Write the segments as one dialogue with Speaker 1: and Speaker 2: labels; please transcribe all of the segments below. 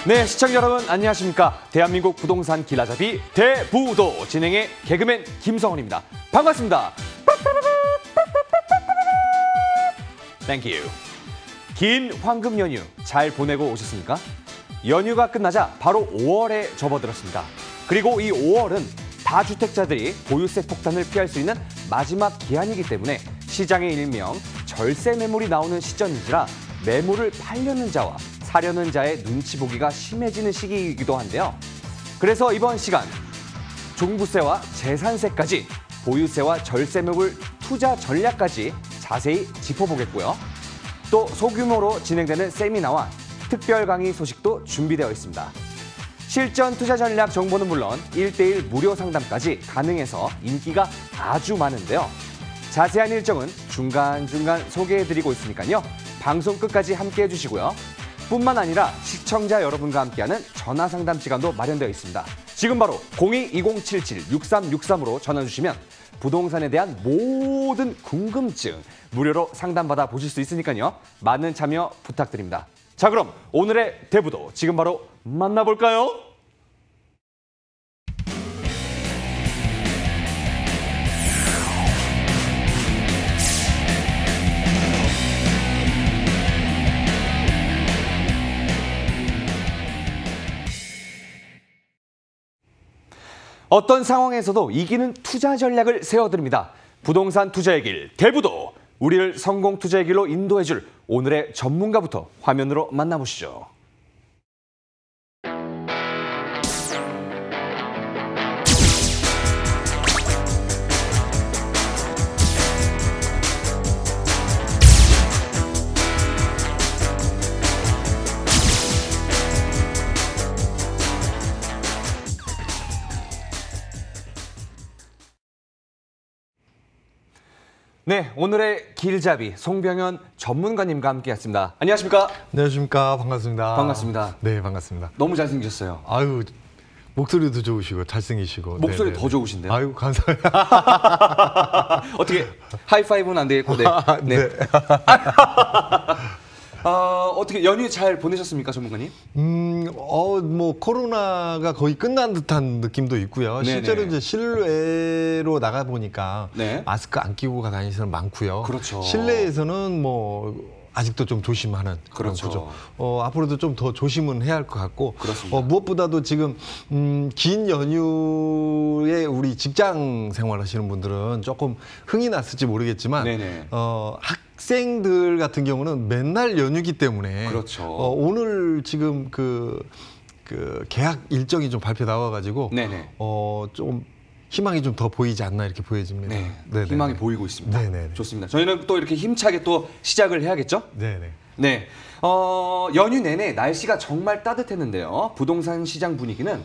Speaker 1: 네, 시청자 여러분 안녕하십니까. 대한민국 부동산 길라잡이 대부도 진행의 개그맨 김성훈입니다. 반갑습니다. 땡큐. 긴 황금 연휴 잘 보내고 오셨습니까? 연휴가 끝나자 바로 5월에 접어들었습니다. 그리고 이 5월은 다주택자들이 보유세 폭탄을 피할 수 있는 마지막 기한이기 때문에 시장의 일명 절세 매물이 나오는 시점인지라 매물을 팔려는 자와 사려는 자의 눈치 보기가 심해지는 시기이기도 한데요. 그래서 이번 시간 종부세와 재산세까지 보유세와 절세 매물 투자 전략까지 자세히 짚어보겠고요. 또 소규모로 진행되는 세미나와 특별 강의 소식도 준비되어 있습니다. 실전 투자 전략 정보는 물론 1:1 무료 상담까지 가능해서 인기가 아주 많은데요. 자세한 일정은 중간중간 소개해드리고 있으니까요. 방송 끝까지 함께해 주시고요. 뿐만 아니라 시청자 여러분과 함께하는 전화 상담 시간도 마련되어 있습니다. 지금 바로 02-2077-6363으로 전화 주시면 부동산에 대한 모든 궁금증 무료로 상담받아 보실 수 있으니까요. 많은 참여 부탁드립니다. 자, 그럼 오늘의 대부도 지금 바로 만나볼까요? 어떤 상황에서도 이기는 투자 전략을 세워드립니다. 부동산 투자의 길, 대부도. 우리를 성공 투자의 길로 인도해줄 오늘의 전문가부터 화면으로 만나보시죠. 네, 오늘의 길잡이 송병현 전문가님과 함께했습니다. 안녕하십니까?
Speaker 2: 안녕하십니까? 반갑습니다.
Speaker 1: 반갑습니다.
Speaker 2: 네, 반갑습니다.
Speaker 1: 너무 잘생기셨어요.
Speaker 2: 아유, 목소리도 좋으시고 잘생기시고.
Speaker 1: 목소리
Speaker 2: 네네.
Speaker 1: 더 좋으신데요?
Speaker 2: 아유, 감사해요.
Speaker 1: 어떻게 하이파이브는 안 되겠고, 네. 네. 어떻게 연휴 잘 보내셨습니까, 전문가님?
Speaker 2: 뭐 코로나가 거의 끝난 듯한 느낌도 있고요.
Speaker 1: 네네.
Speaker 2: 실제로 이제 실외로 나가 보니까
Speaker 1: 네.
Speaker 2: 마스크 안 끼고 다니시는 사람 많고요.
Speaker 1: 그렇죠.
Speaker 2: 실내에서는 뭐 아직도 좀 조심하는 그런
Speaker 1: 그렇죠.
Speaker 2: 구조. 앞으로도 좀 더 조심은 해야 할 것 같고.
Speaker 1: 그렇습니다.
Speaker 2: 무엇보다도 지금 긴 연휴에 우리 직장 생활하시는 분들은 조금 흥이 났을지 모르겠지만,
Speaker 1: 네네.
Speaker 2: 학생들 같은 경우는 맨날 연휴기 때문에.
Speaker 1: 그렇죠.
Speaker 2: 오늘 지금 그 계약 일정이 좀 발표 나와가지고,
Speaker 1: 네네.
Speaker 2: 좀 희망이 좀 더 보이지 않나 이렇게 보여집니다.
Speaker 1: 네,
Speaker 2: 네네.
Speaker 1: 희망이 보이고 있습니다.
Speaker 2: 네네.
Speaker 1: 좋습니다. 저희는 또 이렇게 힘차게 또 시작을 해야겠죠?
Speaker 2: 네네.
Speaker 1: 네, 연휴 내내 날씨가 정말 따뜻했는데요. 부동산 시장 분위기는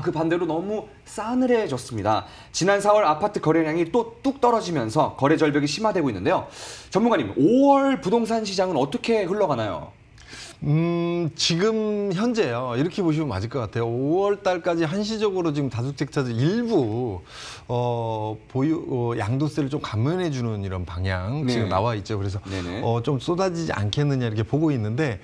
Speaker 1: 그 반대로 너무 싸늘해졌습니다. 지난 4월 아파트 거래량이 또 뚝 떨어지면서 거래 절벽이 심화되고 있는데요. 전문가님, 5월 부동산 시장은 어떻게 흘러가나요?
Speaker 2: 지금 현재요. 이렇게 보시면 맞을 것 같아요. 5월 달까지 한시적으로 지금 다주택자들 일부 양도세를 좀 감면해 주는 이런 방향
Speaker 1: 네.
Speaker 2: 지금 나와 있죠. 그래서
Speaker 1: 네네.
Speaker 2: 좀 쏟아지지 않겠느냐 이렇게 보고 있는데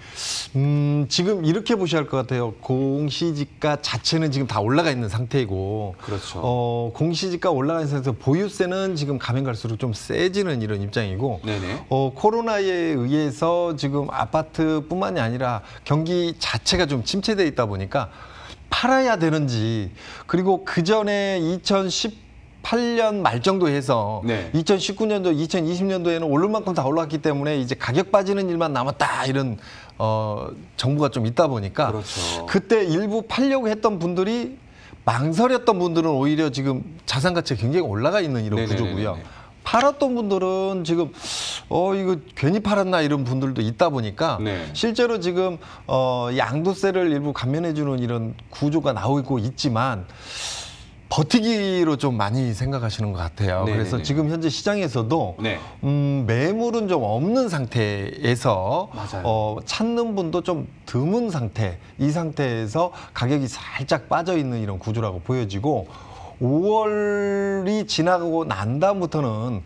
Speaker 2: 지금 이렇게 보셔야 할 것 같아요. 공시지가 자체는 지금 다 올라가 있는 상태이고,
Speaker 1: 그렇죠.
Speaker 2: 공시지가 올라가 있는 상태에서 보유세는 지금 가면 갈수록 좀 세지는 이런 입장이고,
Speaker 1: 네네.
Speaker 2: 코로나에 의해서 지금 아파트뿐만이 아니라 경기 자체가 좀 침체돼 있다 보니까 팔아야 되는지, 그리고 그 전에 2018년 말 정도 해서
Speaker 1: 네.
Speaker 2: 2019년도, 2020년도에는 오를 만큼 다 올랐기 때문에 이제 가격 빠지는 일만 남았다 이런 정보가 좀 있다 보니까,
Speaker 1: 그렇죠.
Speaker 2: 그때 일부 팔려고 했던 분들이 망설였던 분들은 오히려 지금 자산 가치가 굉장히 올라가 있는 이런
Speaker 1: 네네네네.
Speaker 2: 구조고요. 팔았던 분들은 지금 이거 괜히 팔았나 이런 분들도 있다 보니까,
Speaker 1: 네.
Speaker 2: 실제로 지금 양도세를 일부 감면해 주는 이런 구조가 나오고 있지만 버티기로 좀 많이 생각하시는 것 같아요.
Speaker 1: 네네네.
Speaker 2: 그래서 지금 현재 시장에서도
Speaker 1: 네.
Speaker 2: 매물은 좀 없는 상태에서
Speaker 1: 맞아요.
Speaker 2: 찾는 분도 좀 드문 상태, 이 상태에서 가격이 살짝 빠져 있는 이런 구조라고 보여지고, 5월이 지나고 난 다음부터는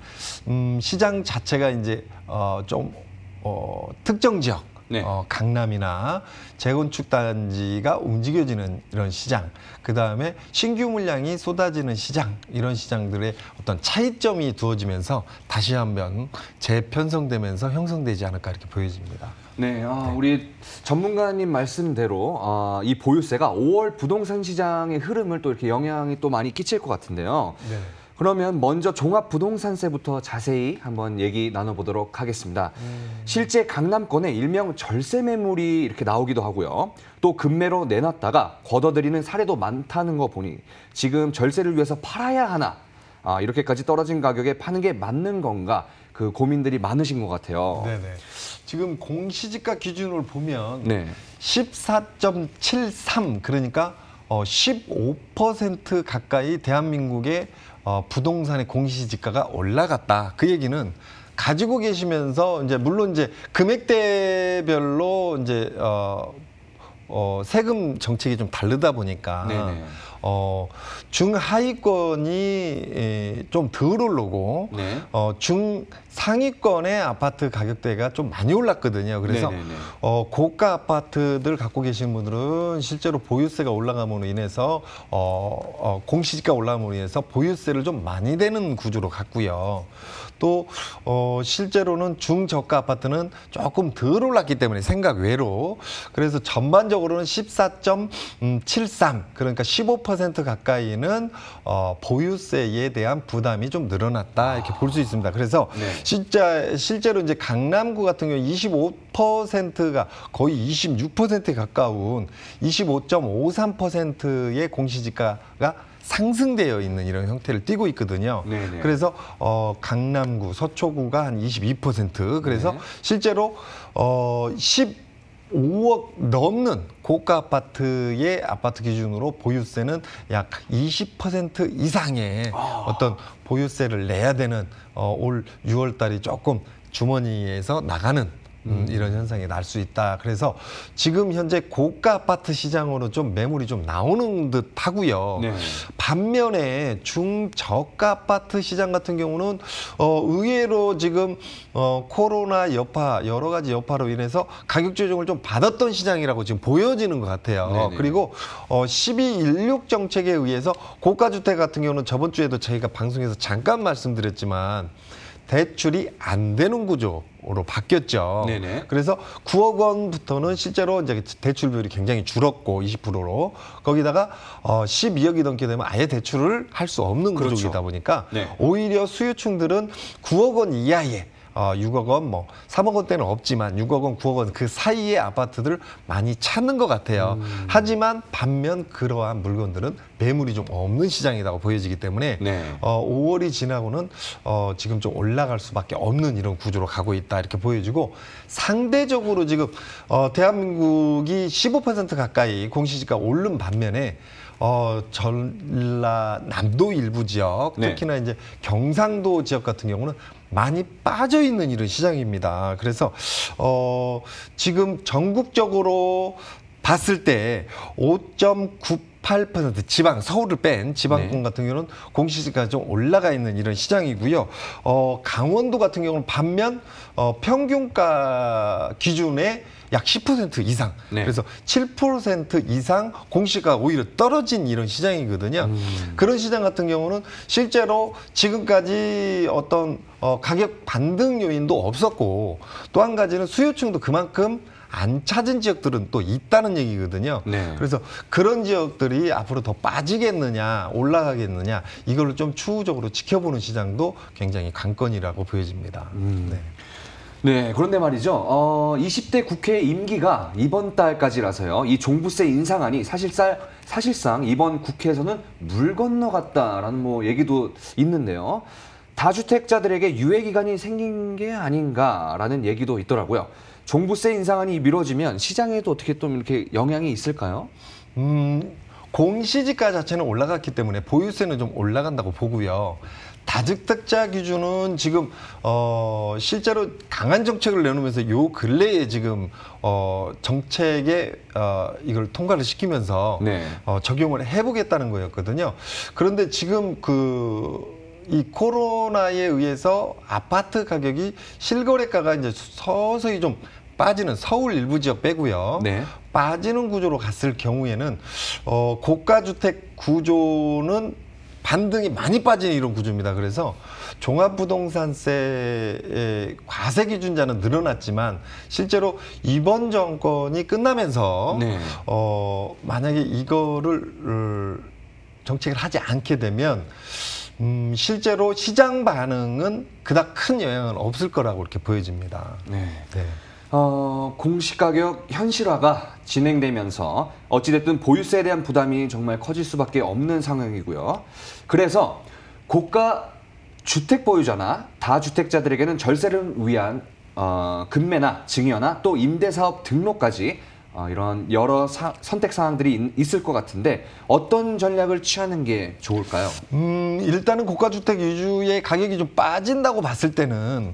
Speaker 2: 시장 자체가 이제 좀 특정 지역,
Speaker 1: 네.
Speaker 2: 강남이나 재건축 단지가 움직여지는 이런 시장, 그 다음에 신규 물량이 쏟아지는 시장, 이런 시장들의 어떤 차이점이 두어지면서 다시 한번 재편성되면서 형성되지 않을까 이렇게 보여집니다.
Speaker 1: 네, 우리 전문가님 말씀대로 이 보유세가 5월 부동산 시장의 흐름을 또 이렇게 영향이 또 많이 끼칠 것 같은데요.
Speaker 2: 네.
Speaker 1: 그러면 먼저 종합부동산세부터 자세히 한번 얘기 나눠보도록 하겠습니다. 실제 강남권에 일명 절세 매물이 이렇게 나오기도 하고요. 또 급매로 내놨다가 걷어들이는 사례도 많다는 거 보니 지금 절세를 위해서 팔아야 하나, 이렇게까지 떨어진 가격에 파는 게 맞는 건가, 그 고민들이 많으신 것 같아요.
Speaker 2: 네네. 지금 공시지가 기준을 보면
Speaker 1: 네.
Speaker 2: 14.73, 그러니까 15% 가까이 대한민국의 부동산의 공시지가가 올라갔다. 그 얘기는 가지고 계시면서 이제 물론 이제 금액대별로 이제 세금 정책이 좀 다르다 보니까
Speaker 1: 네네.
Speaker 2: 중하위권이 좀 덜 오르고
Speaker 1: 네.
Speaker 2: 중상위권의 아파트 가격대가 좀 많이 올랐거든요. 그래서
Speaker 1: 네네네.
Speaker 2: 고가 아파트들 갖고 계신 분들은 실제로 보유세가 올라감으로 인해서 공시지가 올라감으로 인해서 보유세를 좀 많이 내는 구조로 갔고요. 또 실제로는 중저가 아파트는 조금 덜 올랐기 때문에 생각 외로, 그래서 전반적으로는 14.73, 그러니까 15% 가까이는 보유세에 대한 부담이 좀 늘어났다 이렇게 볼 수 있습니다. 그래서
Speaker 1: 네.
Speaker 2: 실제로 이제 강남구 같은 경우 25%가 거의 26%에 가까운 25.53%의 공시지가가 상승되어 있는 이런 형태를 띠고 있거든요.
Speaker 1: 네네.
Speaker 2: 그래서 강남구, 서초구가 한 22%, 그래서
Speaker 1: 네.
Speaker 2: 실제로 15억 넘는 고가 아파트의 아파트 기준으로 보유세는 약 20% 이상의 어떤 보유세를 내야 되는 올 6월 달이 조금 주머니에서 나가는 이런 현상이 날 수 있다. 그래서 지금 현재 고가 아파트 시장으로 좀 매물이 좀 나오는 듯 하고요.
Speaker 1: 네.
Speaker 2: 반면에 중저가 아파트 시장 같은 경우는 의외로 지금 코로나 여파, 여러 가지 여파로 인해서 가격 조정을 좀 받았던 시장이라고 지금 보여지는 것 같아요.
Speaker 1: 네네.
Speaker 2: 그리고 12.16 정책에 의해서 고가주택 같은 경우는 저번 주에도 저희가 방송에서 잠깐 말씀드렸지만 대출이 안 되는 구조로 바뀌었죠.
Speaker 1: 네네.
Speaker 2: 그래서 9억 원부터는 실제로 이제 대출 비율이 굉장히 줄었고 20%로, 거기다가 12억이 넘게 되면 아예 대출을 할 수 없는
Speaker 1: 그렇죠.
Speaker 2: 구조이다 보니까
Speaker 1: 네.
Speaker 2: 오히려 수요층들은 9억 원 이하의 6억 원, 3억 원대는 없지만 6억 원, 9억 원 그 사이의 아파트들 많이 찾는 것 같아요. 하지만 반면 그러한 물건들은 매물이 좀 없는 시장이라고 보여지기 때문에
Speaker 1: 네.
Speaker 2: 5월이 지나고는 지금 좀 올라갈 수밖에 없는 이런 구조로 가고 있다 이렇게 보여지고, 상대적으로 지금 대한민국이 15% 가까이 공시지가 오른 반면에 전라남도 일부 지역,
Speaker 1: 네.
Speaker 2: 특히나 이제 경상도 지역 같은 경우는 많이 빠져 있는 이런 시장입니다. 그래서 지금 전국적으로 봤을 때 5.98% 지방, 서울을 뺀 지방권
Speaker 1: 네.
Speaker 2: 같은 경우는 공시지가가 좀 올라가 있는 이런 시장이고요. 강원도 같은 경우는 반면 평균가 기준에 약 10% 이상,
Speaker 1: 네.
Speaker 2: 그래서 7% 이상 공시가 오히려 떨어진 이런 시장이거든요. 그런 시장 같은 경우는 실제로 지금까지 어떤 가격 반등 요인도 없었고, 또 한 가지는 수요층도 그만큼 안 찾은 지역들은 또 있다는 얘기거든요.
Speaker 1: 네.
Speaker 2: 그래서 그런 지역들이 앞으로 더 빠지겠느냐, 올라가겠느냐, 이걸 좀 추후적으로 지켜보는 시장도 굉장히 관건이라고 보여집니다. 네.
Speaker 1: 네, 그런데 말이죠. 20대 국회 임기가 이번 달까지라서요. 이 종부세 인상안이 사실상 이번 국회에서는 물 건너갔다라는 얘기도 있는데요. 다주택자들에게 유예 기간이 생긴 게 아닌가라는 얘기도 있더라고요. 종부세 인상안이 미뤄지면 시장에도 어떻게 또 이렇게 영향이 있을까요?
Speaker 2: 공시지가 자체는 올라갔기 때문에 보유세는 좀 올라간다고 보고요. 다주택자 기준은 지금 실제로 강한 정책을 내놓으면서 요 근래에 지금 정책에 이걸 통과를 시키면서
Speaker 1: 네.
Speaker 2: 적용을 해보겠다는 거였거든요. 그런데 지금 이 코로나에 의해서 아파트 가격이 실거래가가 이제 서서히 좀 빠지는 서울 일부 지역 빼고요.
Speaker 1: 네.
Speaker 2: 빠지는 구조로 갔을 경우에는 고가주택 구조는 반등이 많이 빠지는 이런 구조입니다. 그래서 종합부동산세의 과세 기준자는 늘어났지만 실제로 이번 정권이 끝나면서
Speaker 1: 네.
Speaker 2: 만약에 이거를 정책을 하지 않게 되면 실제로 시장 반응은 그닥 큰 영향은 없을 거라고 이렇게 보여집니다.
Speaker 1: 네.
Speaker 2: 네.
Speaker 1: 공시가격 현실화가 진행되면서 어찌됐든 보유세에 대한 부담이 정말 커질 수밖에 없는 상황이고요. 그래서 고가 주택 보유자나 다주택자들에게는 절세를 위한 급매나 증여나 또 임대사업 등록까지 이런 여러 선택 사항들이 있을 것 같은데 어떤 전략을 취하는 게 좋을까요?
Speaker 2: 일단은 고가주택 위주의 가격이 좀 빠진다고 봤을 때는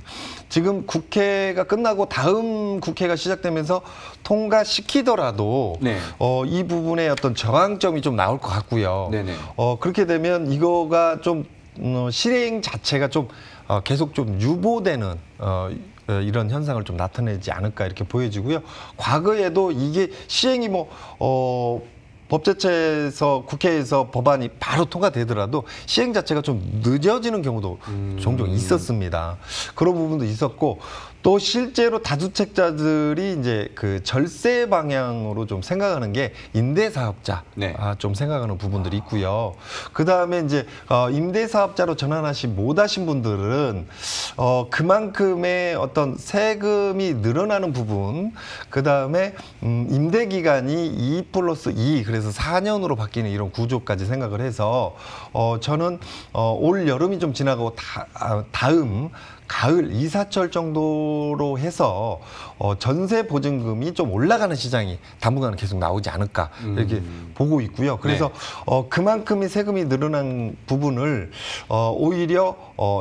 Speaker 2: 지금 국회가 끝나고 다음 국회가 시작되면서 통과시키더라도
Speaker 1: 네.
Speaker 2: 이 부분에 어떤 저항점이 좀 나올 것 같고요.
Speaker 1: 네네.
Speaker 2: 그렇게 되면 이거가 좀 실행 자체가 좀 계속 좀 유보되는 이런 현상을 좀 나타내지 않을까 이렇게 보여지고요. 과거에도 이게 시행이 법제처에서 국회에서 법안이 바로 통과되더라도 시행 자체가 좀 늦어지는 경우도 종종 있었습니다. 그런 부분도 있었고 또 실제로 다주택자들이 이제 그 절세 방향으로 좀 생각하는 게 임대사업자
Speaker 1: 네.
Speaker 2: 좀 생각하는 부분들이 있고요. 그 다음에 이제 임대사업자로 못하신 분들은 그만큼의 어떤 세금이 늘어나는 부분, 그 다음에 임대 기간이 2+2 그래서 4년으로 바뀌는 이런 구조까지 생각을 해서 저는 올 여름이 좀 지나고 다음 가을 이사철 정도로 해서 전세 보증금이 좀 올라가는 시장이 당분간 계속 나오지 않을까 이렇게 보고 있고요. 그래서 그만큼의 세금이 늘어난 부분을 오히려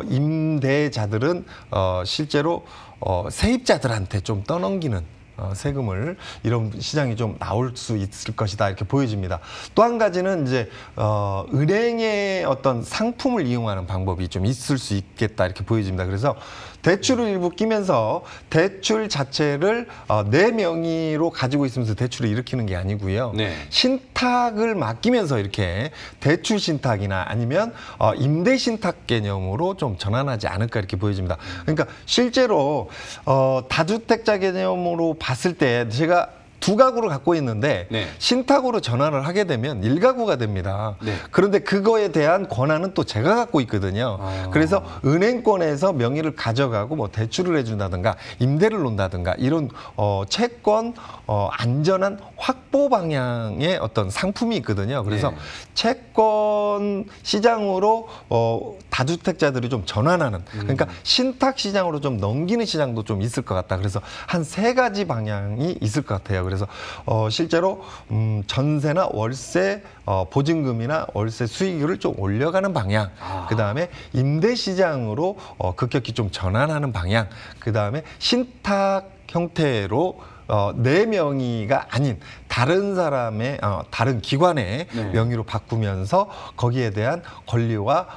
Speaker 2: 임대자들은 실제로 세입자들한테 좀 떠넘기는 세금을 이런 시장이 좀 나올 수 있을 것이다 이렇게 보여집니다. 또 한 가지는 이제 은행의 어떤 상품을 이용하는 방법이 좀 있을 수 있겠다 이렇게 보여집니다. 그래서 대출을 일부 끼면서 대출 자체를 내 명의로 가지고 있으면서 대출을 일으키는 게 아니고요.
Speaker 1: 네.
Speaker 2: 신탁을 맡기면서 이렇게 대출 신탁이나 아니면 임대 신탁 개념으로 좀 전환하지 않을까 이렇게 보여집니다. 그러니까 실제로 다주택자 개념으로 봤을 때 제가 두 가구를 갖고 있는데
Speaker 1: 네.
Speaker 2: 신탁으로 전환을 하게 되면 1가구가 됩니다.
Speaker 1: 네.
Speaker 2: 그런데 그거에 대한 권한은 또 제가 갖고 있거든요. 그래서 은행권에서 명의를 가져가고 뭐 대출을 해준다든가 임대를 놓는다든가 이런 채권 안전한 확보 방향의 어떤 상품이 있거든요. 그래서
Speaker 1: 네.
Speaker 2: 채권 시장으로 다주택자들이 좀 전환하는 그러니까 신탁 시장으로 좀 넘기는 시장도 좀 있을 것 같다. 그래서 한 3가지 방향이 있을 것 같아요. 그래서 실제로 전세나 월세 보증금이나 월세 수익률을 좀 올려가는 방향, 그 다음에 임대 시장으로 급격히 좀 전환하는 방향, 그 다음에 신탁 형태로 내 명의가 아닌 다른 사람의 다른 기관의
Speaker 1: 네.
Speaker 2: 명의로 바꾸면서 거기에 대한 권리와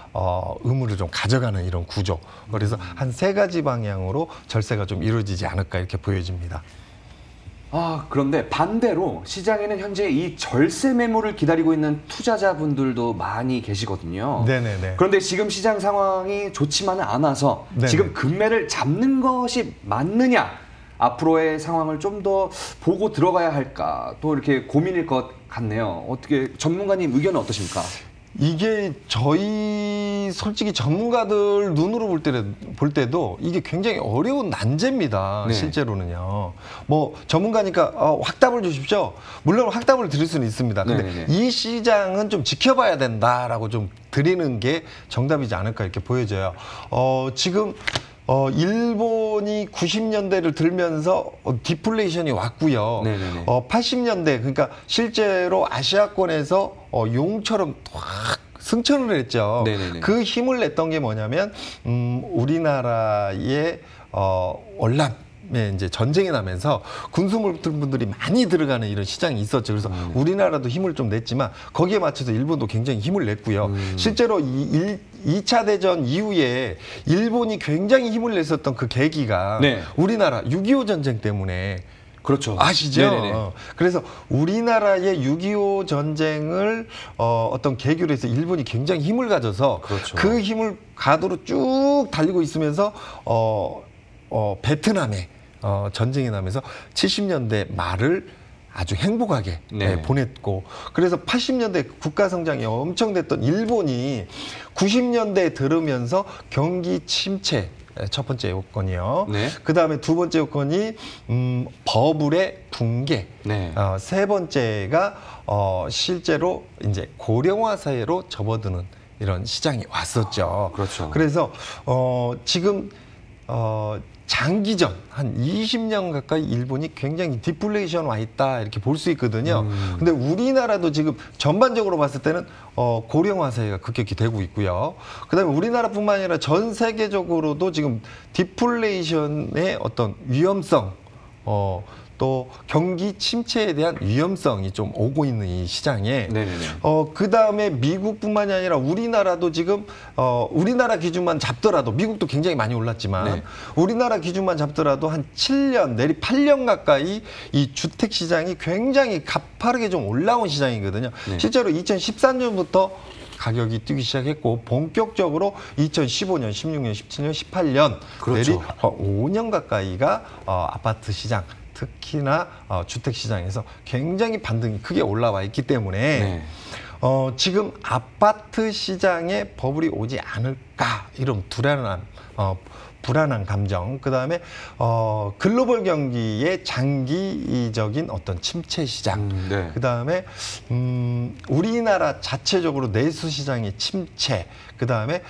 Speaker 2: 의무를 좀 가져가는 이런 구조. 그래서 한 3가지 방향으로 절세가 좀 이루어지지 않을까 이렇게 보여집니다.
Speaker 1: 그런데 반대로 시장에는 현재 이 절세 매물을 기다리고 있는 투자자분들도 많이 계시거든요.
Speaker 2: 네네네.
Speaker 1: 그런데 지금 시장 상황이 좋지만은 않아서
Speaker 2: 네네.
Speaker 1: 지금 금매를 잡는 것이 맞느냐? 앞으로의 상황을 좀 더 보고 들어가야 할까? 또 이렇게 고민일 것 같네요. 어떻게 전문가님 의견은 어떠십니까?
Speaker 2: 이게 저희 솔직히 전문가들 눈으로 볼 때도 이게 굉장히 어려운 난제입니다.
Speaker 1: 네.
Speaker 2: 실제로는요. 뭐 전문가니까 확답을 주십시오. 물론 확답을 드릴 수는 있습니다. 근데
Speaker 1: 네네네.
Speaker 2: 이 시장은 좀 지켜봐야 된다라고 좀 드리는 게 정답이지 않을까 이렇게 보여져요. 지금 일본이 90년대를 들면서 디플레이션이 왔고요.
Speaker 1: 네네네.
Speaker 2: 80년대 그러니까 실제로 아시아권에서 용처럼 확 승천을 했죠.
Speaker 1: 네네네.
Speaker 2: 그 힘을 냈던 게 뭐냐면 우리나라의 월납 베트남에 이제 전쟁이 나면서 군수물들분들이 많이 들어가는 이런 시장이 있었죠. 그래서 우리나라도 힘을 좀 냈지만 거기에 맞춰서 일본도 굉장히 힘을 냈고요. 실제로 이 2차 대전 이후에 일본이 굉장히 힘을 냈었던 그 계기가
Speaker 1: 네.
Speaker 2: 우리나라 6.25 전쟁 때문에
Speaker 1: 그렇죠.
Speaker 2: 아시죠?
Speaker 1: 네네네.
Speaker 2: 그래서 우리나라의 6.25 전쟁을 어떤 계기로 해서 일본이 굉장히 힘을 가져서
Speaker 1: 그렇죠.
Speaker 2: 그 힘을 가도로 쭉 달리고 있으면서 베트남에 전쟁이 나면서 70년대 말을 아주 행복하게
Speaker 1: 네.
Speaker 2: 보냈고 그래서 80년대 국가 성장이 엄청 됐던 일본이 90년대에 들으면서 경기 침체 첫 번째 요건이요.
Speaker 1: 네.
Speaker 2: 그 다음에 두 번째 요건이 버블의 붕괴.
Speaker 1: 네.
Speaker 2: 세 번째가 실제로 이제 고령화 사회로 접어드는 이런 시장이 왔었죠.
Speaker 1: 그렇죠.
Speaker 2: 그래서 지금 장기전 한 20년 가까이 일본이 굉장히 디플레이션 와 있다 이렇게 볼 수 있거든요. 근데 우리나라도 지금 전반적으로 봤을 때는 고령화 사회가 급격히 되고 있고요. 그다음에 우리나라뿐만 아니라 전 세계적으로도 지금 디플레이션의 어떤 위험성 또 경기 침체에 대한 위험성이 좀 오고 있는 이 시장에
Speaker 1: 네네네.
Speaker 2: 그 다음에 미국뿐만이 아니라 우리나라도 지금 우리나라 기준만 잡더라도 미국도 굉장히 많이 올랐지만
Speaker 1: 네.
Speaker 2: 우리나라 기준만 잡더라도 한 7년 내리 8년 가까이 이 주택 시장이 굉장히 가파르게 좀 올라온 시장이거든요.
Speaker 1: 네.
Speaker 2: 실제로 2013년부터 가격이 뛰기 시작했고 본격적으로 2015년, 16년, 17년, 18년
Speaker 1: 그렇죠.
Speaker 2: 내리 5년 가까이가 아파트 시장 특히나 주택 시장에서 굉장히 반등이 크게 올라와 있기 때문에
Speaker 1: 네.
Speaker 2: 지금 아파트 시장에 버블이 오지 않을까 이런 불안한 감정, 그 다음에 글로벌 경기의 장기적인 어떤 침체 시장,
Speaker 1: 네.
Speaker 2: 그 다음에 우리나라 자체적으로 내수 시장의 침체, 그 다음에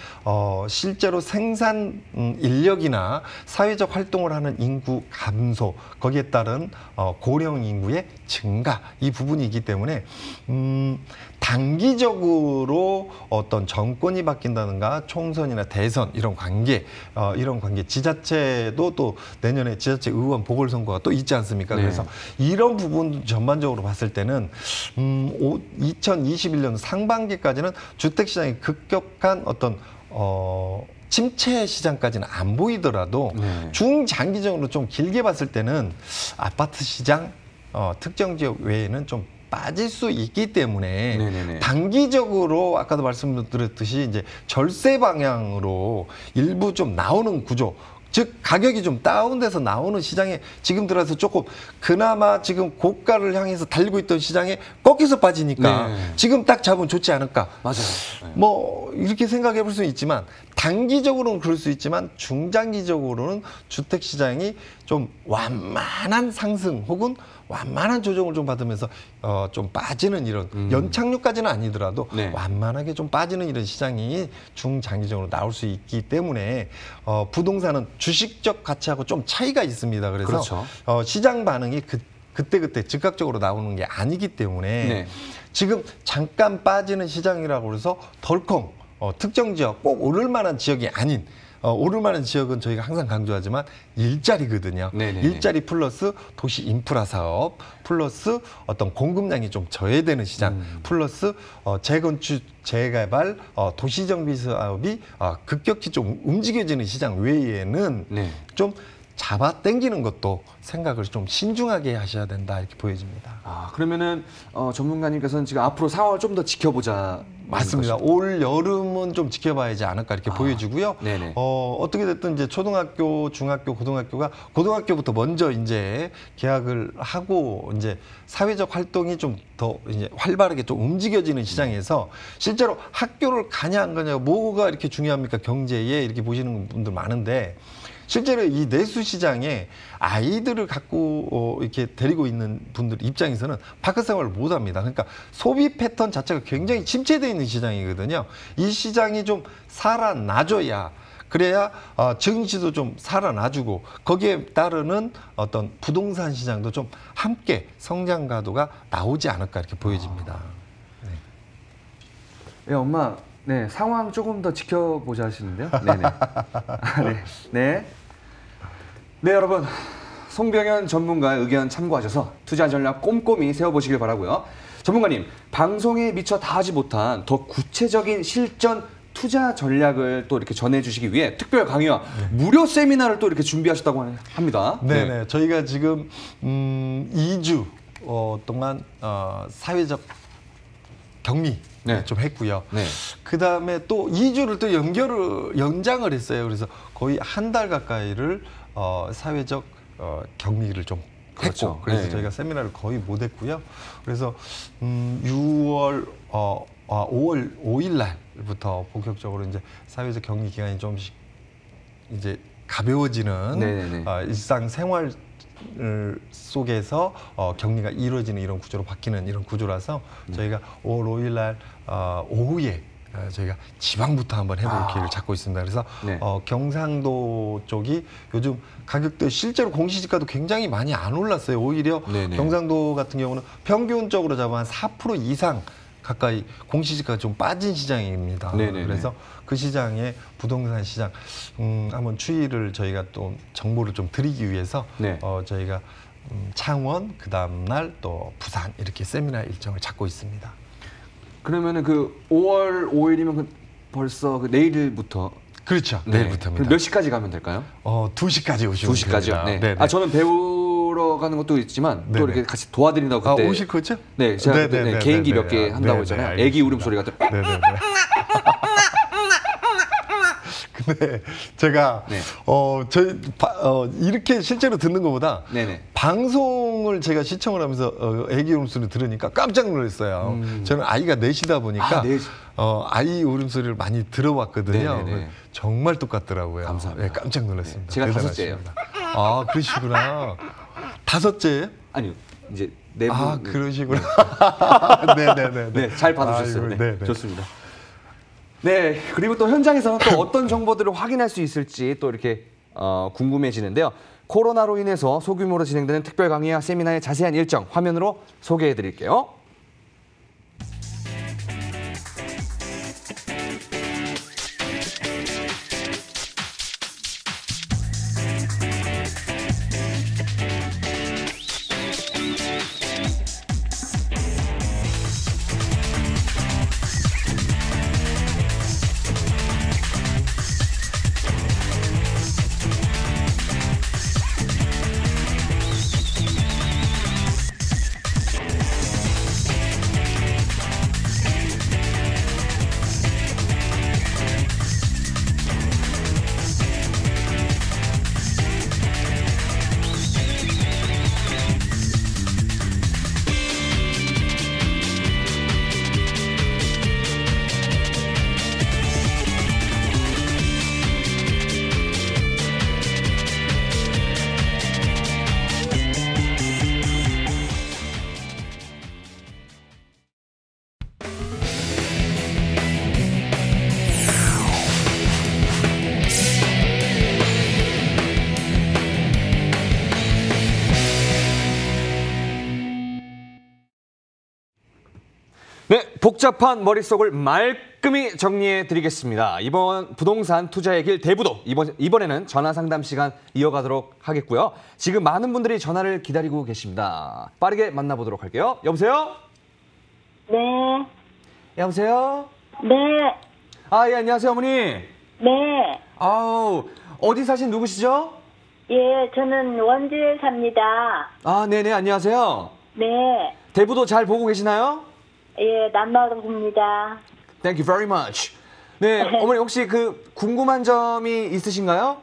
Speaker 2: 실제로 생산 인력이나 사회적 활동을 하는 인구 감소, 거기에 따른 고령 인구의 증가, 이 부분이기 때문에 단기적으로 어떤 정권이 바뀐다든가 총선이나 대선 이런 관계 지자체도 또 내년에 지자체 의원 보궐선거가 또 있지 않습니까?
Speaker 1: 네.
Speaker 2: 그래서 이런 부분 전반적으로 봤을 때는 2021년 상반기까지는 주택시장이 급격한 어떤 침체 시장까지는 안 보이더라도
Speaker 1: 네.
Speaker 2: 중장기적으로 좀 길게 봤을 때는 아파트 시장 특정 지역 외에는 좀 빠질 수 있기 때문에
Speaker 1: 네네네.
Speaker 2: 단기적으로 아까도 말씀드렸듯이 이제 절세 방향으로 일부 좀 나오는 구조, 즉 가격이 좀 다운돼서 나오는 시장에 지금 들어서 조금 그나마 지금 고가를 향해서 달리고 있던 시장에 꺾여서 빠지니까
Speaker 1: 네.
Speaker 2: 지금 딱 잡으면 좋지 않을까.
Speaker 1: 맞아요. 네.
Speaker 2: 뭐 이렇게 생각해 볼 수는 있지만 단기적으로는 그럴 수 있지만 중장기적으로는 주택 시장이 좀 완만한 상승 혹은 완만한 조정을 좀 받으면서 좀 빠지는 이런 연착륙까지는 아니더라도
Speaker 1: 네.
Speaker 2: 완만하게 좀 빠지는 이런 시장이 중장기적으로 나올 수 있기 때문에 부동산은 주식적 가치하고 좀 차이가 있습니다. 그래서
Speaker 1: 그렇죠.
Speaker 2: 시장 반응이 그때그때 즉각적으로 나오는 게 아니기 때문에
Speaker 1: 네.
Speaker 2: 지금 잠깐 빠지는 시장이라고 해서 덜컹 특정 지역 꼭 오를 만한 지역이 아닌 오를 만한 지역은 저희가 항상 강조하지만 일자리거든요.
Speaker 1: 네네네.
Speaker 2: 일자리 플러스 도시 인프라 사업 플러스 어떤 공급량이 좀 저해되는 시장 플러스 재건축 재개발 도시 정비 사업이 급격히 좀 움직여지는 시장 외에는
Speaker 1: 네.
Speaker 2: 좀 잡아 당기는 것도 생각을 좀 신중하게 하셔야 된다 이렇게 보여집니다.
Speaker 1: 그러면은 전문가님께서는 지금 앞으로 상황을 좀 더 지켜보자.
Speaker 2: 맞습니다. 올 여름은 좀 지켜봐야지 않을까 이렇게 보여지고요.
Speaker 1: 네네.
Speaker 2: 어떻게 됐든 이제 초등학교, 중학교, 고등학교가 고등학교부터 먼저 이제 개학을 하고 이제 사회적 활동이 좀 더 이제 활발하게 좀 움직여지는 시장에서 실제로 학교를 가냐 안 가냐 뭐가 이렇게 중요합니까? 경제에 이렇게 보시는 분들 많은데 실제로 이 내수 시장에 아이들을 갖고 이렇게 데리고 있는 분들 입장에서는 바깥 생활을 못 합니다. 그러니까 소비 패턴 자체가 굉장히 침체되어 있는 시장이거든요. 이 시장이 좀 살아나줘야 그래야 증시도 좀 살아나주고 거기에 따르는 어떤 부동산 시장도 좀 함께 성장 가도가 나오지 않을까 이렇게 보여집니다.
Speaker 1: 네, 엄마. 네, 상황 조금 더 지켜보자 하시는데요. 네네. 네. 네. 네, 여러분. 송병현 전문가의 의견 참고하셔서 투자 전략 꼼꼼히 세워보시길 바라고요. 전문가님, 방송에 미처 다 하지 못한 더 구체적인 실전 투자 전략을 또 이렇게 전해주시기 위해 특별 강의와 무료 세미나를 또 이렇게 준비하셨다고 합니다.
Speaker 2: 네네. 저희가 지금 2주 동안 사회적 격리
Speaker 1: 네.
Speaker 2: 좀 했고요.
Speaker 1: 네.
Speaker 2: 그 다음에 또 2주를 또 연장을 했어요. 그래서 거의 한 달 가까이를 사회적 격리를 좀
Speaker 1: 그렇죠.
Speaker 2: 했고, 그래서
Speaker 1: 네.
Speaker 2: 저희가 세미나를 거의 못 했고요. 그래서 5월 5일 날부터 본격적으로 이제 사회적 격리 기간이 좀씩 이제 가벼워지는
Speaker 1: 네네네.
Speaker 2: 일상 생활 속에서 격리가 이루어지는 이런 구조로 바뀌는 이런 구조라서 저희가 5월 5일 날 오후에 저희가 지방부터 한번 해볼 기회를 잡고 있습니다. 그래서
Speaker 1: 네.
Speaker 2: 경상도 쪽이 요즘 가격대 실제로 공시지가도 굉장히 많이 안 올랐어요. 오히려
Speaker 1: 네네.
Speaker 2: 경상도 같은 경우는 평균적으로 잡으면 한 4% 이상 가까이 공시지가가 좀 빠진 시장입니다.
Speaker 1: 네네네.
Speaker 2: 그래서 그 시장의 부동산 시장 한번 추이를 저희가 또 정보를 좀 드리기 위해서
Speaker 1: 네.
Speaker 2: 저희가 창원 그 다음 날 또 부산 이렇게 세미나 일정을 잡고 있습니다.
Speaker 1: 그러면은 그 5월 5일이면 벌써 그 내일부터.
Speaker 2: 그렇죠.
Speaker 1: 네.
Speaker 2: 내일부터입니다.
Speaker 1: 그럼 몇 시까지 가면 될까요?
Speaker 2: 2시까지 오시면
Speaker 1: 2시까지요.
Speaker 2: 됩니다.
Speaker 1: 네.
Speaker 2: 네네.
Speaker 1: 아, 저는 배우러 가는 것도 있지만 또
Speaker 2: 네네.
Speaker 1: 이렇게 같이 도와드린다고 그때.
Speaker 2: 오실 거죠?
Speaker 1: 네, 제가 그때
Speaker 2: 네네네.
Speaker 1: 개인기 몇 개
Speaker 2: 네네.
Speaker 1: 한다고
Speaker 2: 네네.
Speaker 1: 했잖아요.
Speaker 2: 알겠습니다.
Speaker 1: 애기 울음소리가 또.
Speaker 2: 네네네. 근데 제가
Speaker 1: 네.
Speaker 2: 이렇게 실제로 듣는 것보다
Speaker 1: 네네.
Speaker 2: 방송을 제가 시청을 하면서 애기 울음소리 들으니까 깜짝 놀랐어요. 저는 아이가 넷이다 보니까
Speaker 1: 넷.
Speaker 2: 아이 울음소리를 많이 들어봤거든요.
Speaker 1: 네네네.
Speaker 2: 정말 똑같더라고요.
Speaker 1: 감사합니다.
Speaker 2: 네, 깜짝 놀랐습니다.
Speaker 1: 네, 제가
Speaker 2: 대단하십니다.
Speaker 1: 다섯째예요.
Speaker 2: 아, 그러시구나. 다섯째예요?
Speaker 1: 아니요. 이제 네 분.
Speaker 2: 아,
Speaker 1: 네.
Speaker 2: 그러시구나. 네네네.
Speaker 1: 네, 잘 봐주셨어요.
Speaker 2: 아이고,
Speaker 1: 네,
Speaker 2: 네네.
Speaker 1: 좋습니다. 네, 그리고 또 현장에서는 또 어떤 정보들을 확인할 수 있을지 또 이렇게 궁금해지는데요. 코로나로 인해서 소규모로 진행되는 특별 강의와 세미나의 자세한 일정 화면으로 소개해드릴게요. 네, 복잡한 머릿속을 말끔히 정리해 드리겠습니다. 이번 부동산 투자의 길 대부도 이번에는 전화 상담 시간 이어가도록 하겠고요. 지금 많은 분들이 전화를 기다리고 계십니다. 빠르게 만나보도록 할게요. 여보세요?
Speaker 3: 네,
Speaker 1: 여보세요?
Speaker 3: 네,
Speaker 1: 아, 예, 안녕하세요, 어머니.
Speaker 3: 네.
Speaker 1: 아우, 어디 사신 누구시죠?
Speaker 3: 예, 저는 원주에 삽니다.
Speaker 1: 아, 네네, 안녕하세요.
Speaker 3: 네,
Speaker 1: 대부도 잘 보고 계시나요?
Speaker 3: 예, 남마을로 봅니다.
Speaker 1: Thank you very much. 네, 어머니 혹시 그 궁금한 점이 있으신가요?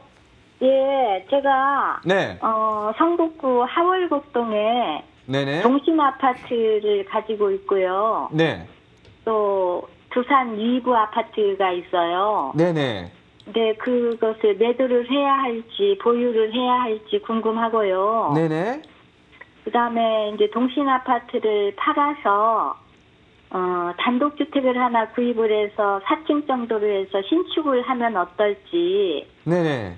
Speaker 3: 예, 제가
Speaker 1: 네,
Speaker 3: 성북구 하월곡동에
Speaker 1: 네네.
Speaker 3: 동심 아파트를 가지고 있고요.
Speaker 1: 네,
Speaker 3: 또 두산 리브 아파트가 있어요.
Speaker 1: 네네.
Speaker 3: 네, 그것을 매도를 해야 할지 보유를 해야 할지 궁금하고요.
Speaker 1: 네네.
Speaker 3: 그다음에 이제 동심 아파트를 팔아서 단독주택을 하나 구입을 해서 4층 정도로 해서 신축을 하면 어떨지.
Speaker 1: 네네.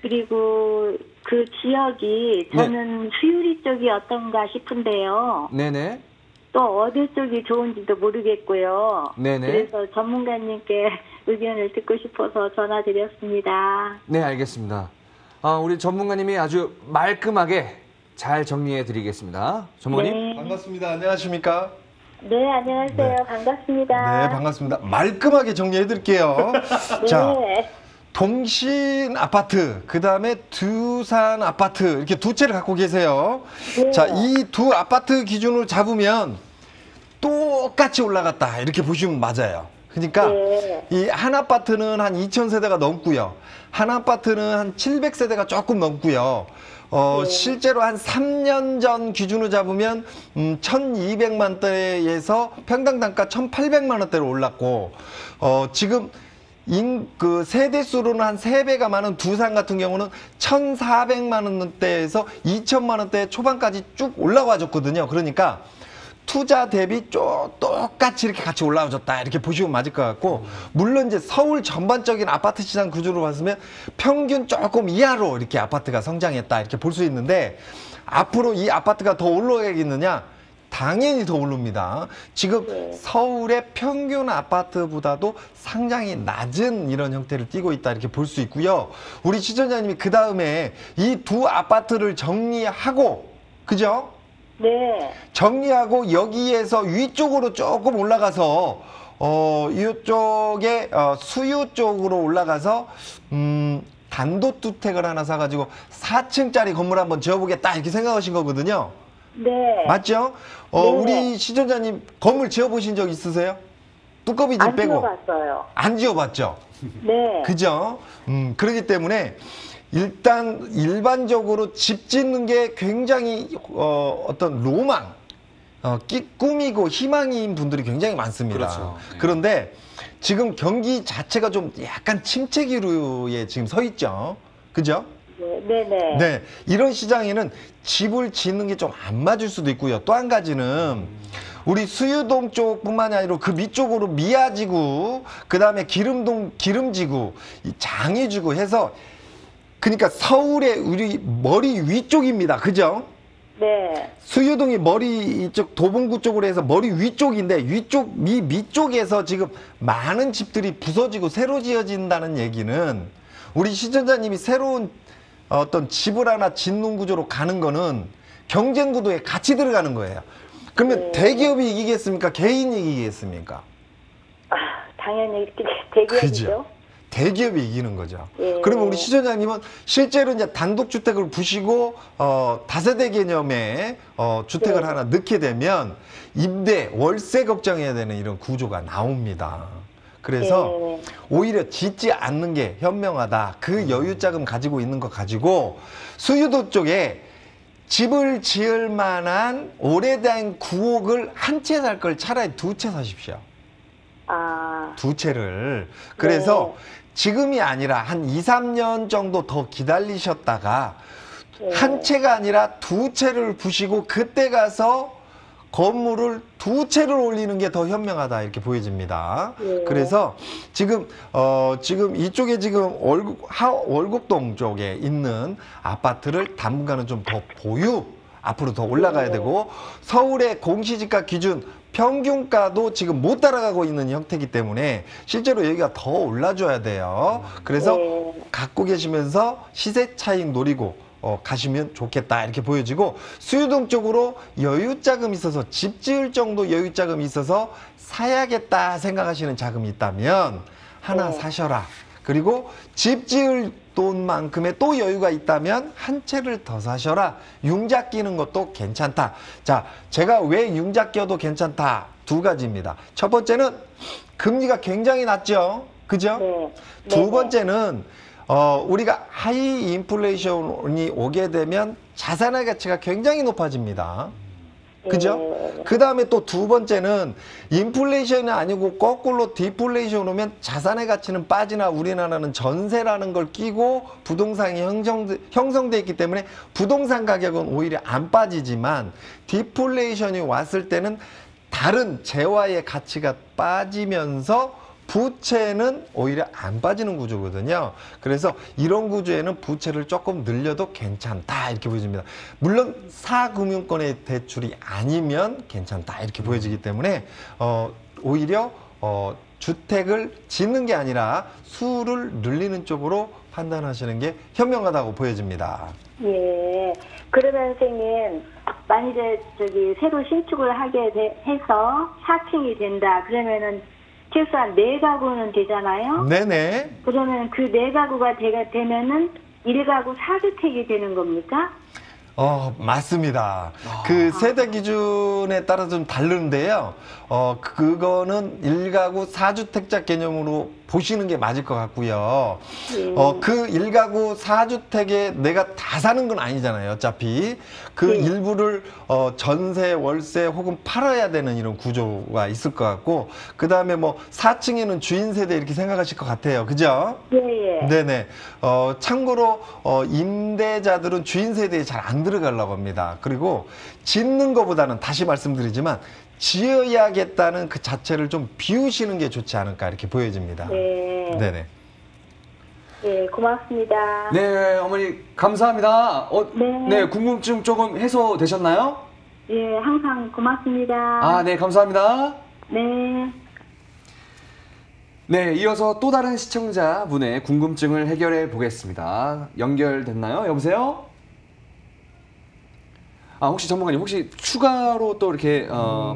Speaker 3: 그리고 그 지역이 저는 수유리 쪽이 어떤가 싶은데요.
Speaker 1: 네네.
Speaker 3: 또 어디 쪽이 좋은지도 모르겠고요.
Speaker 1: 네네.
Speaker 3: 그래서 전문가님께 의견을 듣고 싶어서 전화드렸습니다.
Speaker 1: 네, 알겠습니다. 우리 전문가님이 아주 말끔하게 잘 정리해 드리겠습니다. 전문가님.
Speaker 3: 네.
Speaker 2: 반갑습니다. 안녕하십니까?
Speaker 3: 네, 안녕하세요.
Speaker 2: 네.
Speaker 3: 반갑습니다.
Speaker 2: 네, 반갑습니다. 말끔하게 정리해 드릴게요. 자,
Speaker 3: 네.
Speaker 2: 동신 아파트, 그 다음에 두산 아파트, 이렇게 두 채를 갖고 계세요.
Speaker 3: 네.
Speaker 2: 자, 이 두 아파트 기준으로 잡으면 똑같이 올라갔다. 이렇게 보시면 맞아요. 그러니까
Speaker 3: 네.
Speaker 2: 이 한 아파트는 한 2,000세대가 넘고요. 한 아파트는 한 700세대가 조금 넘고요.
Speaker 3: 네.
Speaker 2: 실제로 한 3년 전 기준으로 잡으면 1,200만 대에서 평당 단가 1,800만 원대로 올랐고 지금 그 세대 수로는 한 3배가 많은 두산 같은 경우는 1,400만 원대에서 2,000만 원대 초반까지 쭉 올라와 줬거든요. 그러니까 투자 대비 똑같이 이렇게 같이 올라와줬다 이렇게 보시면 맞을 것 같고, 물론 이제 서울 전반적인 아파트 시장 구조로 봤으면 평균 조금 이하로 이렇게 아파트가 성장했다 이렇게 볼 수 있는데, 앞으로 이 아파트가 더 올라가겠느냐? 당연히 더 오릅니다. 지금 서울의 평균 아파트보다도 상당히 낮은 이런 형태를 띠고 있다 이렇게 볼 수 있고요. 우리 시청자님이 그 다음에 이 두 아파트를 정리하고, 그죠?
Speaker 3: 네.
Speaker 2: 정리하고 여기에서 위쪽으로 조금 올라가서 이쪽에 수유 쪽으로 올라가서 단독주택을 하나 사가지고 4층짜리 건물 한번 지어보겠다 이렇게 생각하신 거거든요.
Speaker 3: 네.
Speaker 2: 맞죠?
Speaker 3: 네.
Speaker 2: 우리 시청자님 건물 지어보신 적 있으세요? 뚜껑이 집
Speaker 3: 안
Speaker 2: 빼고
Speaker 3: 지어봤어요.
Speaker 2: 안 지어봤죠?
Speaker 3: 네.
Speaker 2: 그죠? 그렇기 때문에 일단 일반적으로 집 짓는 게 굉장히 어떤 로망, 꿈이고 희망인 분들이 굉장히 많습니다.
Speaker 1: 그렇죠. 네.
Speaker 2: 그런데 지금 경기 자체가 좀 약간 침체 기류에 지금 서 있죠. 그죠?
Speaker 3: 네. 네.
Speaker 2: 네, 이런 시장에는 집을 짓는 게 좀 안 맞을 수도 있고요. 또 한 가지는 우리 수유동 쪽뿐만이 아니라 그 밑쪽으로 미아지구, 그 다음에 기름동, 기름지구, 이 장애지구 해서, 그러니까 서울의 우리 머리 위쪽입니다. 그죠?
Speaker 3: 네.
Speaker 2: 수유동이 머리 이쪽 도봉구 쪽으로 해서 머리 위쪽인데, 위쪽 밑쪽에서 지금 많은 집들이 부서지고 새로 지어진다는 얘기는, 우리 시청자님이 새로운 어떤 집을 하나 짓는 구조로 가는 거는 경쟁 구도에 같이 들어가는 거예요. 그러면 대기업이 이기겠습니까? 개인이 이기겠습니까?
Speaker 3: 당연히 이렇게 대기업이죠.
Speaker 2: 그죠? 대기업이 이기는 거죠.
Speaker 3: 예.
Speaker 2: 그러면 우리 시청자님은 실제로 이제 단독주택을 부시고 다세대 개념의 주택을
Speaker 3: 네.
Speaker 2: 하나 넣게 되면 임대, 월세 걱정해야 되는 이런 구조가 나옵니다. 그래서
Speaker 3: 네.
Speaker 2: 오히려 짓지 않는 게 현명하다. 그 여유자금 가지고 있는 거 가지고 수유도 쪽에 집을 지을 만한 오래된 구옥을 한 채 살 걸 차라리 두 채 사십시오. 두 채를. 그래서 지금이 아니라 한 2, 3년 정도 더 기다리셨다가 한 채가 아니라 두 채를 부시고 그때 가서 건물을 두 채를 올리는 게 더 현명하다 이렇게 보여집니다. 그래서 지금 이쪽에 지금 월곡동 쪽에 있는 아파트를 당분간은 좀 더 보유, 앞으로 더 올라가야 되고, 서울의 공시지가 기준 평균가도 지금 못 따라가고 있는 형태이기 때문에 실제로 여기가 더 올라줘야 돼요. 그래서 갖고 계시면서 시세 차익 노리고 가시면 좋겠다 이렇게 보여지고, 수유동 쪽으로 여유자금이 있어서 집 지을 정도 여유자금이 있어서 사야겠다 생각하시는 자금이 있다면 하나 사셔라. 그리고 집 지을 돈만큼의 또 여유가 있다면 한 채를 더 사셔라. 융자 끼는 것도 괜찮다. 자, 제가 왜 융자 껴도 괜찮다? 두 가지입니다. 첫 번째는 금리가 굉장히 낮죠. 그죠?
Speaker 3: 네.
Speaker 2: 두 번째는 우리가 하이 인플레이션이 오게 되면 자산의 가치가 굉장히 높아집니다. 그죠? 그 다음에 또 두 번째는 인플레이션이 아니고 거꾸로 디플레이션 오면 자산의 가치는 빠지나 우리나라는 전세라는 걸 끼고 부동산이 형성돼 있기 때문에 부동산 가격은 오히려 안 빠지지만 디플레이션이 왔을 때는 다른 재화의 가치가 빠지면서 부채는 오히려 안 빠지는 구조거든요. 그래서 이런 구조에는 부채를 조금 늘려도 괜찮다 이렇게 보여집니다. 물론 사금융권의 대출이 아니면 괜찮다 이렇게 보여지기 때문에 오히려 주택을 짓는 게 아니라 수를 늘리는 쪽으로 판단하시는 게 현명하다고 보여집니다.
Speaker 3: 예. 그러면 선생님, 만일에 새로 신축을 하게 해서 4층이 된다. 그러면은 최소한 4가구는 되잖아요.
Speaker 2: 네네.
Speaker 3: 그러면 그 4가구가 되면은 1가구 4주택이 되는 겁니까?
Speaker 2: 맞습니다. 그 세대 기준에 따라 좀 다른데요. 그거는 1가구 4주택자 개념으로 보시는 게 맞을 것 같고요. 그 1가구 4주택에 내가 다 사는 건 아니잖아요. 어차피 그 일부를 전세, 월세 혹은 팔아야 되는 이런 구조가 있을 것 같고, 그 다음에 뭐 4층에는 주인 세대 이렇게 생각하실 것 같아요. 그죠?
Speaker 3: 예.
Speaker 2: 네네. 참고로 임대자들은 주인 세대에 잘 안 들어가려고 합니다. 그리고 짓는 것보다는 다시 말씀드리지만 지어야겠다는 그 자체를 좀 비우시는 게 좋지 않을까 이렇게 보여집니다.
Speaker 3: 네.
Speaker 2: 네네.
Speaker 3: 예, 고맙습니다.
Speaker 1: 네, 어머니 감사합니다.
Speaker 3: 네.
Speaker 1: 네, 궁금증 조금 해소되셨나요?
Speaker 3: 예, 항상 고맙습니다.
Speaker 1: 아, 네, 감사합니다.
Speaker 3: 네.
Speaker 1: 네, 이어서 또 다른 시청자분의 궁금증을 해결해 보겠습니다. 연결됐나요? 여보세요? 혹시 전문가님, 혹시 추가로 또 이렇게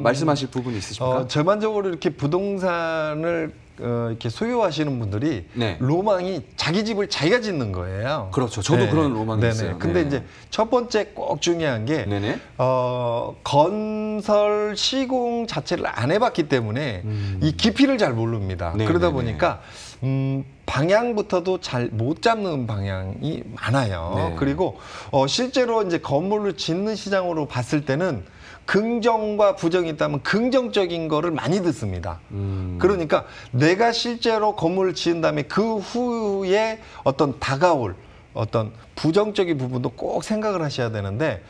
Speaker 1: 말씀하실 부분이 있으십니까?
Speaker 2: 전반적으로 이렇게 부동산을 이렇게 소유하시는 분들이
Speaker 1: 네.
Speaker 2: 로망이 자기 집을 자기가 짓는 거예요.
Speaker 1: 그렇죠. 저도 그런 로망이
Speaker 2: 네네.
Speaker 1: 있어요.
Speaker 2: 근데
Speaker 1: 네.
Speaker 2: 이제 첫 번째 꼭 중요한 게
Speaker 1: 네네.
Speaker 2: 건설 시공 자체를 안 해봤기 때문에 이 깊이를 잘 모릅니다.
Speaker 1: 네,
Speaker 2: 그러다
Speaker 1: 네,
Speaker 2: 보니까 방향부터도 잘 못 잡는 방향이 많아요.
Speaker 1: 네.
Speaker 2: 그리고 실제로 이제 건물을 짓는 시장으로 봤을 때는 긍정과 부정이 있다면 긍정적인 거를 많이 듣습니다. 그러니까 내가 실제로 건물을 지은 다음에 그 후에 어떤 다가올 어떤 부정적인 부분도 꼭 생각을 하셔야 되는데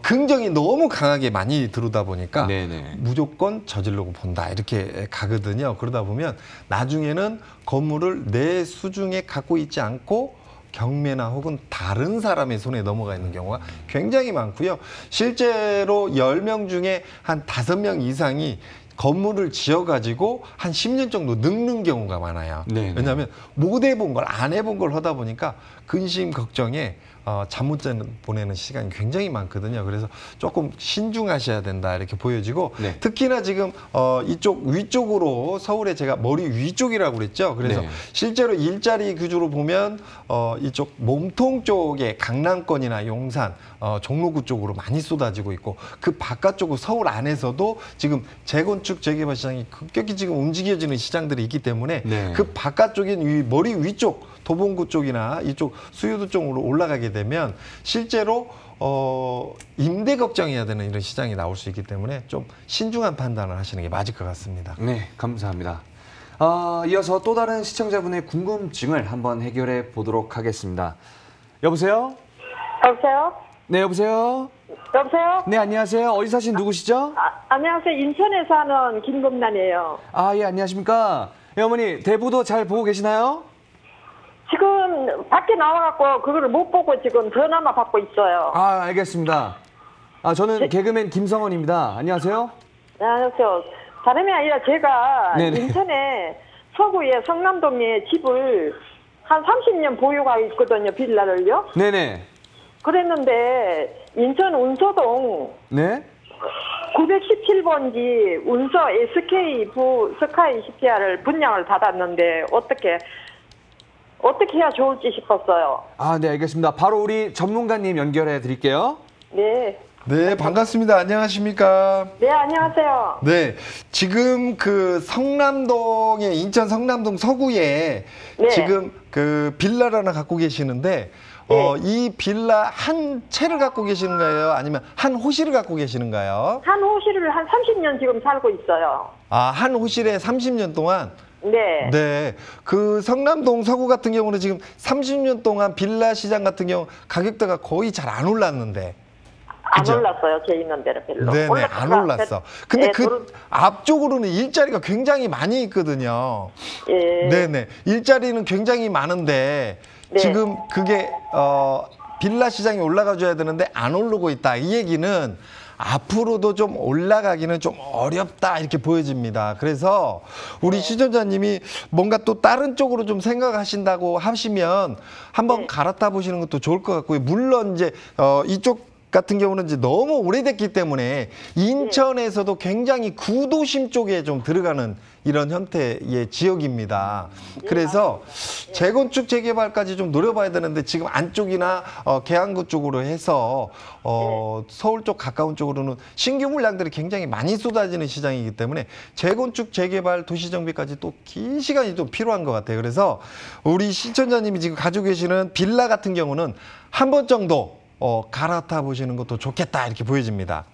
Speaker 2: 긍정이 너무 강하게 많이 들어오다 보니까
Speaker 1: 네네.
Speaker 2: 무조건 저질러고 본다 이렇게 가거든요. 그러다 보면 나중에는 건물을 내 수중에 갖고 있지 않고 경매나 혹은 다른 사람의 손에 넘어가 있는 경우가 굉장히 많고요. 실제로 10명 중에 한 5명 이상이 건물을 지어가지고 한 10년 정도 늙는 경우가 많아요.
Speaker 1: 네네.
Speaker 2: 왜냐하면 못 해본 걸, 안 해본 걸 하다 보니까 근심 걱정에 잠 못 보내는 시간이 굉장히 많거든요. 그래서 조금 신중하셔야 된다 이렇게 보여지고
Speaker 1: 네.
Speaker 2: 특히나 지금 이쪽 위쪽으로 서울에 제가 머리 위쪽이라고 그랬죠. 그래서
Speaker 1: 네.
Speaker 2: 실제로 일자리 규주로 보면 이쪽 몸통 쪽에 강남권이나 용산, 종로구 쪽으로 많이 쏟아지고 있고 그 바깥쪽으로 서울 안에서도 지금 재건축 재개발 시장이 급격히 지금 움직여지는 시장들이 있기 때문에
Speaker 1: 네.
Speaker 2: 그 바깥쪽인 이 머리 위쪽 도봉구 쪽이나 이쪽 수유도 쪽으로 올라가게 되면 실제로 임대 걱정해야 되는 이런 시장이 나올 수 있기 때문에 좀 신중한 판단을 하시는 게 맞을 것 같습니다.
Speaker 1: 네, 감사합니다. 이어서 또 다른 시청자분의 궁금증을 한번 해결해 보도록 하겠습니다. 여보세요?
Speaker 4: 여보세요?
Speaker 1: 네, 여보세요?
Speaker 4: 여보세요?
Speaker 1: 네, 안녕하세요. 어디 사신 누구시죠?
Speaker 4: 안녕하세요. 인천에 사는 김금란이에요.
Speaker 1: 예, 안녕하십니까? 네, 어머니, 대부도 잘 보고 계시나요?
Speaker 4: 지금 밖에 나와갖고 그거를 못 보고 지금 전화만 받고 있어요.
Speaker 1: 알겠습니다. 저는 개그맨 김성원입니다. 안녕하세요.
Speaker 4: 네, 안녕하세요. 다름이 아니라 제가
Speaker 1: 네네.
Speaker 4: 인천에 서구의 성남동에 집을 한 30년 보유가 있거든요. 빌라를요.
Speaker 1: 네네.
Speaker 4: 그랬는데 인천 운서동
Speaker 1: 네?
Speaker 4: 917번지 운서 SK 부 스카이 시티아를 분양을 받았는데 어떻게 해야 좋을지 싶었어요.
Speaker 1: 네, 알겠습니다. 바로 우리 전문가님 연결해 드릴게요.
Speaker 4: 네.
Speaker 2: 네, 반갑습니다. 안녕하십니까?
Speaker 4: 네, 안녕하세요.
Speaker 2: 네, 지금 그 성남동에 인천 성남동 서구에
Speaker 4: 네.
Speaker 2: 지금 그 빌라를 하나 갖고 계시는데
Speaker 4: 네.
Speaker 2: 이 빌라 한 채를 갖고 계시는가요? 아니면 한 호실을 갖고 계시는가요?
Speaker 4: 한 호실을 한 30년 지금 살고 있어요.
Speaker 2: 한 호실에 30년 동안?
Speaker 4: 네.
Speaker 2: 네. 그 성남동 서구 같은 경우는 지금 30년 동안 빌라 시장 같은 경우 가격대가 거의 잘 안 올랐는데.
Speaker 4: 안
Speaker 2: 그죠?
Speaker 4: 올랐어요. 제 있는 데는 별로.
Speaker 2: 네네, 안 올랐어. 근데
Speaker 4: 네,
Speaker 2: 그 앞쪽으로는 일자리가 굉장히 많이 있거든요.
Speaker 4: 예.
Speaker 2: 네네. 일자리는 굉장히 많은데
Speaker 4: 네.
Speaker 2: 지금 그게 빌라 시장이 올라가 줘야 되는데 안 오르고 있다. 이 얘기는 앞으로도 좀 올라가기는 좀 어렵다 이렇게 보여집니다. 그래서 우리 시청자님이 뭔가 또 다른 쪽으로 좀 생각하신다고 하시면 한번 갈아타 보시는 것도 좋을 것 같고요. 물론 이제 이쪽 같은 경우는 이제 너무 오래됐기 때문에 인천에서도 굉장히 구도심 쪽에 좀 들어가는 이런 형태의 지역입니다. 그래서 재건축 재개발까지 좀 노려봐야 되는데 지금 안쪽이나 계양구 쪽으로 해서 서울 쪽 가까운 쪽으로는 신규 물량들이 굉장히 많이 쏟아지는 시장이기 때문에 재건축 재개발 도시정비까지 또 긴 시간이 좀 필요한 것 같아요. 그래서 우리 시청자님이 지금 가지고 계시는 빌라 같은 경우는 한 번 정도 갈아타 보시는 것도 좋겠다 이렇게 보여집니다.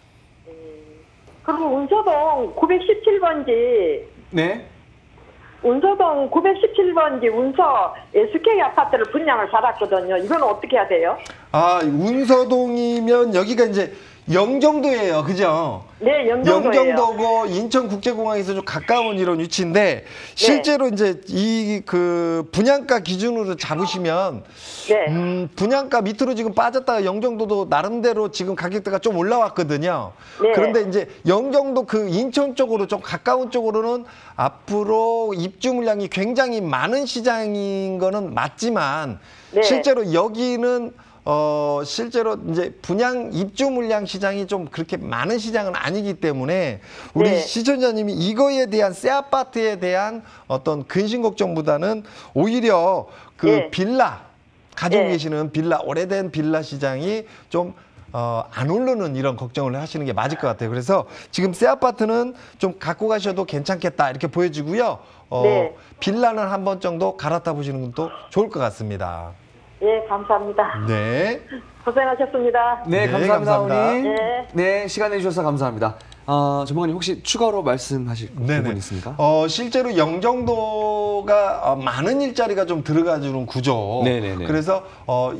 Speaker 4: 그리고 운서동 917번지
Speaker 1: 네.
Speaker 4: 운서동 917번지 운서 SK 아파트를 분양을 받았거든요. 이건 어떻게 해야 돼요?
Speaker 2: 아, 운서동이면 여기가 이제 영종도예요. 그죠?
Speaker 4: 네, 영종도예요.
Speaker 2: 영종도고 인천국제공항에서 좀 가까운 이런 위치인데 실제로 이제 이 그 분양가 기준으로 잡으시면
Speaker 4: 네.
Speaker 2: 분양가 밑으로 지금 빠졌다가 영종도도 나름대로 지금 가격대가 좀 올라왔거든요.
Speaker 4: 네.
Speaker 2: 그런데 이제 영종도 그 인천 쪽으로 좀 가까운 쪽으로는 앞으로 입주 물량이 굉장히 많은 시장인 거는 맞지만
Speaker 4: 네.
Speaker 2: 실제로 여기는 실제로 이제 분양 입주 물량 시장이 좀 그렇게 많은 시장은 아니기 때문에 우리
Speaker 4: 네.
Speaker 2: 시청자님이 이거에 대한 새 아파트에 대한 어떤 근심 걱정보다는 오히려 그
Speaker 4: 네.
Speaker 2: 빌라 가지고
Speaker 4: 네.
Speaker 2: 계시는 빌라 오래된 빌라 시장이 좀 안 오르는 이런 걱정을 하시는 게 맞을 것 같아요. 그래서 지금 새 아파트는 좀 갖고 가셔도 괜찮겠다 이렇게 보여지고요.
Speaker 4: 네.
Speaker 2: 빌라는 한 번 정도 갈아타 보시는 것도 좋을 것 같습니다.
Speaker 4: 예, 감사합니다.
Speaker 2: 네.
Speaker 4: 고생하셨습니다.
Speaker 1: 네,
Speaker 2: 네,
Speaker 1: 감사합니다,
Speaker 2: 감사합니다.
Speaker 1: 어머니.
Speaker 4: 네.
Speaker 1: 네, 시간 내주셔서 감사합니다. 전문가님 혹시 추가로 말씀하실 부분 있습니까?
Speaker 2: 실제로 영종도가 많은 일자리가 좀 들어가주는 구조.
Speaker 1: 네네네.
Speaker 2: 그래서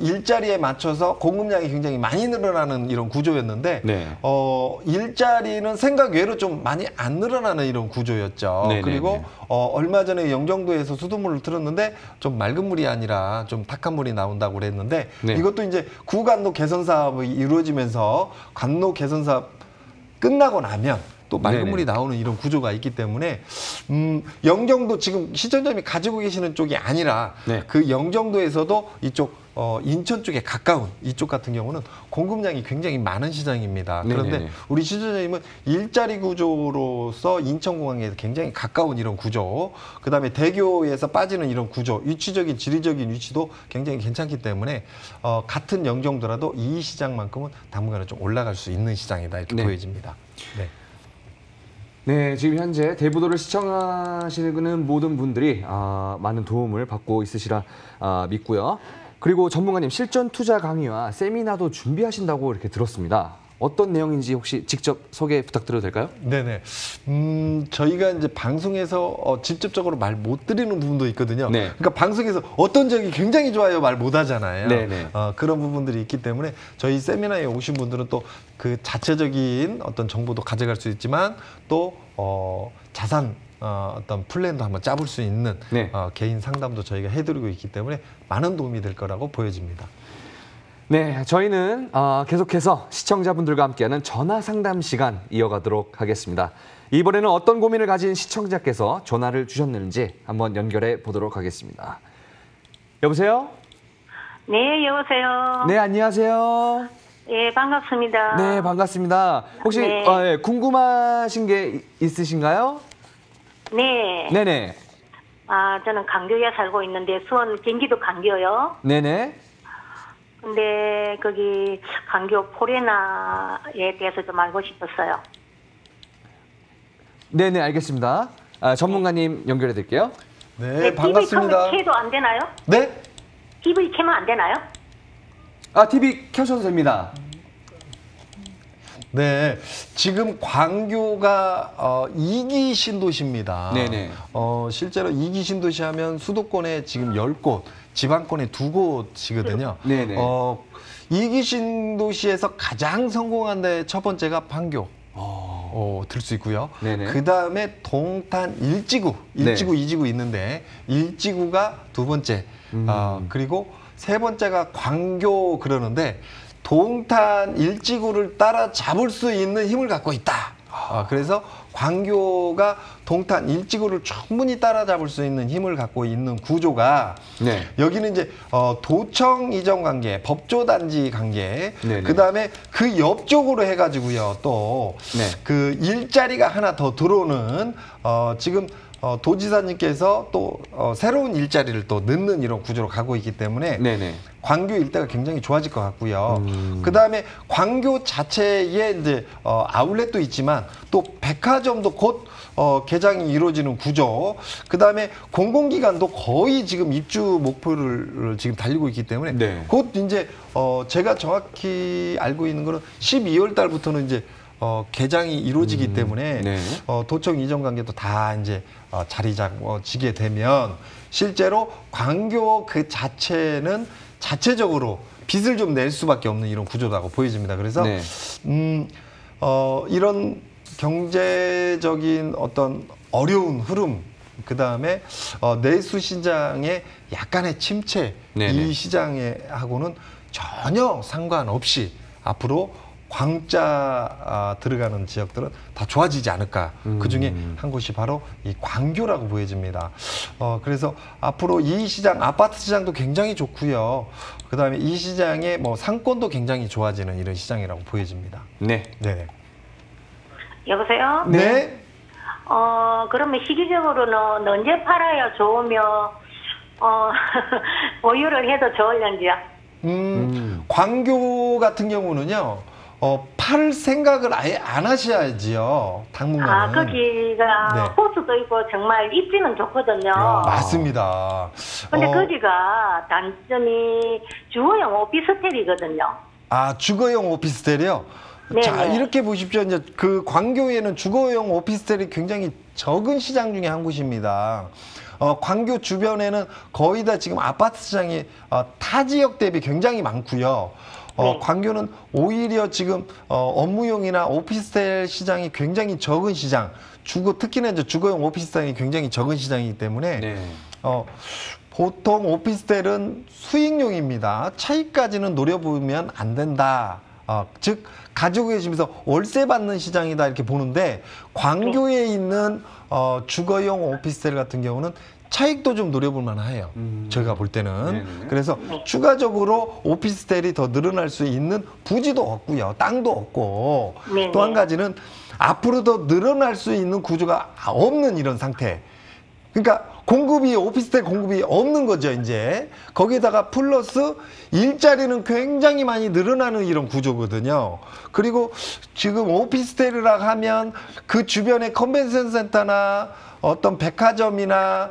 Speaker 2: 일자리에 맞춰서 공급량이 굉장히 많이 늘어나는 이런 구조였는데
Speaker 1: 네.
Speaker 2: 일자리는 생각 외로 좀 많이 안 늘어나는 이런 구조였죠.
Speaker 1: 네네네.
Speaker 2: 그리고 얼마 전에 영종도에서 수돗물을 틀었는데 좀 맑은 물이 아니라 좀 탁한 물이 나온다고 그랬는데
Speaker 1: 네.
Speaker 2: 이것도 이제 구간로 개선 사업이 이루어지면서 관로 개선 사업 끝나고 나면 또 맑은
Speaker 1: 네네.
Speaker 2: 물이 나오는 이런 구조가 있기 때문에 영종도 지금 시청자님이 가지고 계시는 쪽이 아니라
Speaker 1: 네.
Speaker 2: 그 영종도에서도 이쪽 인천 쪽에 가까운 이쪽 같은 경우는 공급량이 굉장히 많은 시장입니다. 그런데
Speaker 1: 네네네.
Speaker 2: 우리 시청자님은 일자리 구조로서 인천공항에 굉장히 가까운 이런 구조, 그다음에 대교에서 빠지는 이런 구조, 위치적인 지리적인 위치도 굉장히 괜찮기 때문에 같은 영종도라도 이 시장만큼은 당분간은 좀 올라갈 수 있는 시장이다 이렇게
Speaker 1: 네.
Speaker 2: 보여집니다. 네.
Speaker 1: 네, 지금 현재 대부도를 시청하시는 모든 분들이 많은 도움을 받고 있으시라 믿고요. 그리고 전문가님 실전 투자 강의와 세미나도 준비하신다고 이렇게 들었습니다. 어떤 내용인지 혹시 직접 소개 부탁드려도 될까요?
Speaker 2: 네네. 저희가 이제 방송에서 직접적으로 말 못 드리는 부분도 있거든요.
Speaker 1: 네.
Speaker 2: 그러니까 방송에서 어떤 적이 굉장히 좋아요 말 못 하잖아요.
Speaker 1: 네네.
Speaker 2: 그런 부분들이 있기 때문에 저희 세미나에 오신 분들은 또 그 자체적인 어떤 정보도 가져갈 수 있지만 또 자산 어떤 플랜도 한번 짜볼 수 있는
Speaker 1: 네.
Speaker 2: 개인 상담도 저희가 해드리고 있기 때문에 많은 도움이 될 거라고 보여집니다.
Speaker 1: 네, 저희는 계속해서 시청자분들과 함께하는 전화 상담 시간 이어가도록 하겠습니다. 이번에는 어떤 고민을 가진 시청자께서 전화를 주셨는지 한번 연결해 보도록 하겠습니다. 여보세요?
Speaker 3: 네, 여보세요.
Speaker 1: 네, 안녕하세요.
Speaker 3: 예, 반갑습니다.
Speaker 1: 네, 반갑습니다. 혹시
Speaker 3: 네.
Speaker 1: 궁금하신 게 있으신가요?
Speaker 3: 네.
Speaker 1: 네네.
Speaker 3: 저는 강교에 살고 있는데 수원 경기도 강교요.
Speaker 1: 네네.
Speaker 3: 근데 거기 강교 포레나에 대해서 좀 알고 싶었어요.
Speaker 1: 네네, 알겠습니다. 전문가님 연결해 드릴게요.
Speaker 2: 네, 반갑습니다.
Speaker 3: TV 켜도 안 되나요?
Speaker 2: 네?
Speaker 3: TV 켜면 안 되나요?
Speaker 1: TV 켜셔도 됩니다.
Speaker 2: 네, 지금 광교가 2기 신도시입니다.
Speaker 1: 네네.
Speaker 2: 실제로 2기 신도시 하면 수도권에 지금 10곳, 지방권에 2곳이거든요.
Speaker 1: 네네.
Speaker 2: 2기 신도시에서 가장 성공한 데 첫 번째가 판교. 들 수 있고요.
Speaker 1: 네네.
Speaker 2: 그 다음에 동탄 1지구, 1지구, 2지구 있는데 1지구가 두 번째, 그리고 세 번째가 광교 그러는데 동탄 일지구를 따라잡을 수 있는 힘을 갖고 있다. 그래서 광교가 동탄 일지구를 충분히 따라잡을 수 있는 힘을 갖고 있는 구조가
Speaker 1: 네.
Speaker 2: 여기는 이제 도청 이전 관계, 법조단지 관계,
Speaker 1: 네네.
Speaker 2: 그다음에 그 옆쪽으로 해가지고요 또 그
Speaker 1: 네.
Speaker 2: 일자리가 하나 더 들어오는 지금 도지사님께서 또 새로운 일자리를 또 넣는 이런 구조로 가고 있기 때문에
Speaker 1: 네네.
Speaker 2: 광교 일대가 굉장히 좋아질 것 같고요. 그다음에 광교 자체에 이제 아울렛도 있지만 또 백화점도 곧 개장이 이루어지는 구조. 그다음에 공공기관도 거의 지금 입주 목표를 지금 달리고 있기 때문에
Speaker 1: 네.
Speaker 2: 곧 이제 제가 정확히 알고 있는 거는 12월 달부터는 이제 개장이 이루어지기 때문에
Speaker 1: 네.
Speaker 2: 도청 이전 관계도 다 이제 자리 잡아지게 되면 실제로 광교 그 자체는 자체적으로 빚을 좀 낼 수밖에 없는 이런 구조라고 보여집니다. 그래서
Speaker 1: 네.
Speaker 2: 이런 경제적인 어떤 어려운 흐름, 그 다음에 내수 시장의 약간의 침체,
Speaker 1: 네네.
Speaker 2: 이 시장에 하고는 전혀 상관없이 앞으로 광자 들어가는 지역들은 다 좋아지지 않을까. 그 중에 한 곳이 바로 이 광교라고 보여집니다. 그래서 앞으로 이 시장, 아파트 시장도 굉장히 좋고요. 그 다음에 이 시장의 뭐 상권도 굉장히 좋아지는 이런 시장이라고 보여집니다.
Speaker 1: 네.
Speaker 2: 네.
Speaker 3: 여보세요?
Speaker 2: 네.
Speaker 3: 그러면 시기적으로는 언제 팔아야 좋으며, 보유를 해도 좋을런지요?
Speaker 2: 광교 같은 경우는요, 팔 생각을 아예 안 하셔야지요, 당분간은.
Speaker 3: 거기가
Speaker 2: 네.
Speaker 3: 호수도 있고 정말 입지는 좋거든요.
Speaker 2: 맞습니다.
Speaker 3: 근데 거기가 단점이 주거용 오피스텔이거든요.
Speaker 2: 주거용 오피스텔이요?
Speaker 3: 네네.
Speaker 2: 자, 이렇게 보십시오. 이제 그 광교에는 주거용 오피스텔이 굉장히 적은 시장 중에 한 곳입니다. 광교 주변에는 거의 다 지금 아파트 시장이 타 지역 대비 굉장히 많고요.
Speaker 3: 네.
Speaker 2: 광교는 오히려 지금 업무용이나 오피스텔 시장이 굉장히 적은 시장, 특히나 이제 주거용 오피스텔이 굉장히 적은 시장이기 때문에
Speaker 1: 네.
Speaker 2: 보통 오피스텔은 수익용입니다. 차익까지는 노려보면 안 된다. 즉 가지고 계시면서 월세 받는 시장이다 이렇게 보는데 광교에 있는 주거용 오피스텔 같은 경우는 차익도 좀 노려볼 만해요. 저희가 볼 때는.
Speaker 1: 네네.
Speaker 2: 그래서 추가적으로 오피스텔이 더 늘어날 수 있는 부지도 없고요. 땅도 없고
Speaker 3: 네네.
Speaker 2: 또 한 가지는 앞으로 더 늘어날 수 있는 구조가 없는 이런 상태. 그러니까 오피스텔 공급이 없는 거죠, 이제. 거기에다가 플러스 일자리는 굉장히 많이 늘어나는 이런 구조거든요. 그리고 지금 오피스텔이라 하면 그 주변에 컨벤션 센터나 어떤 백화점이나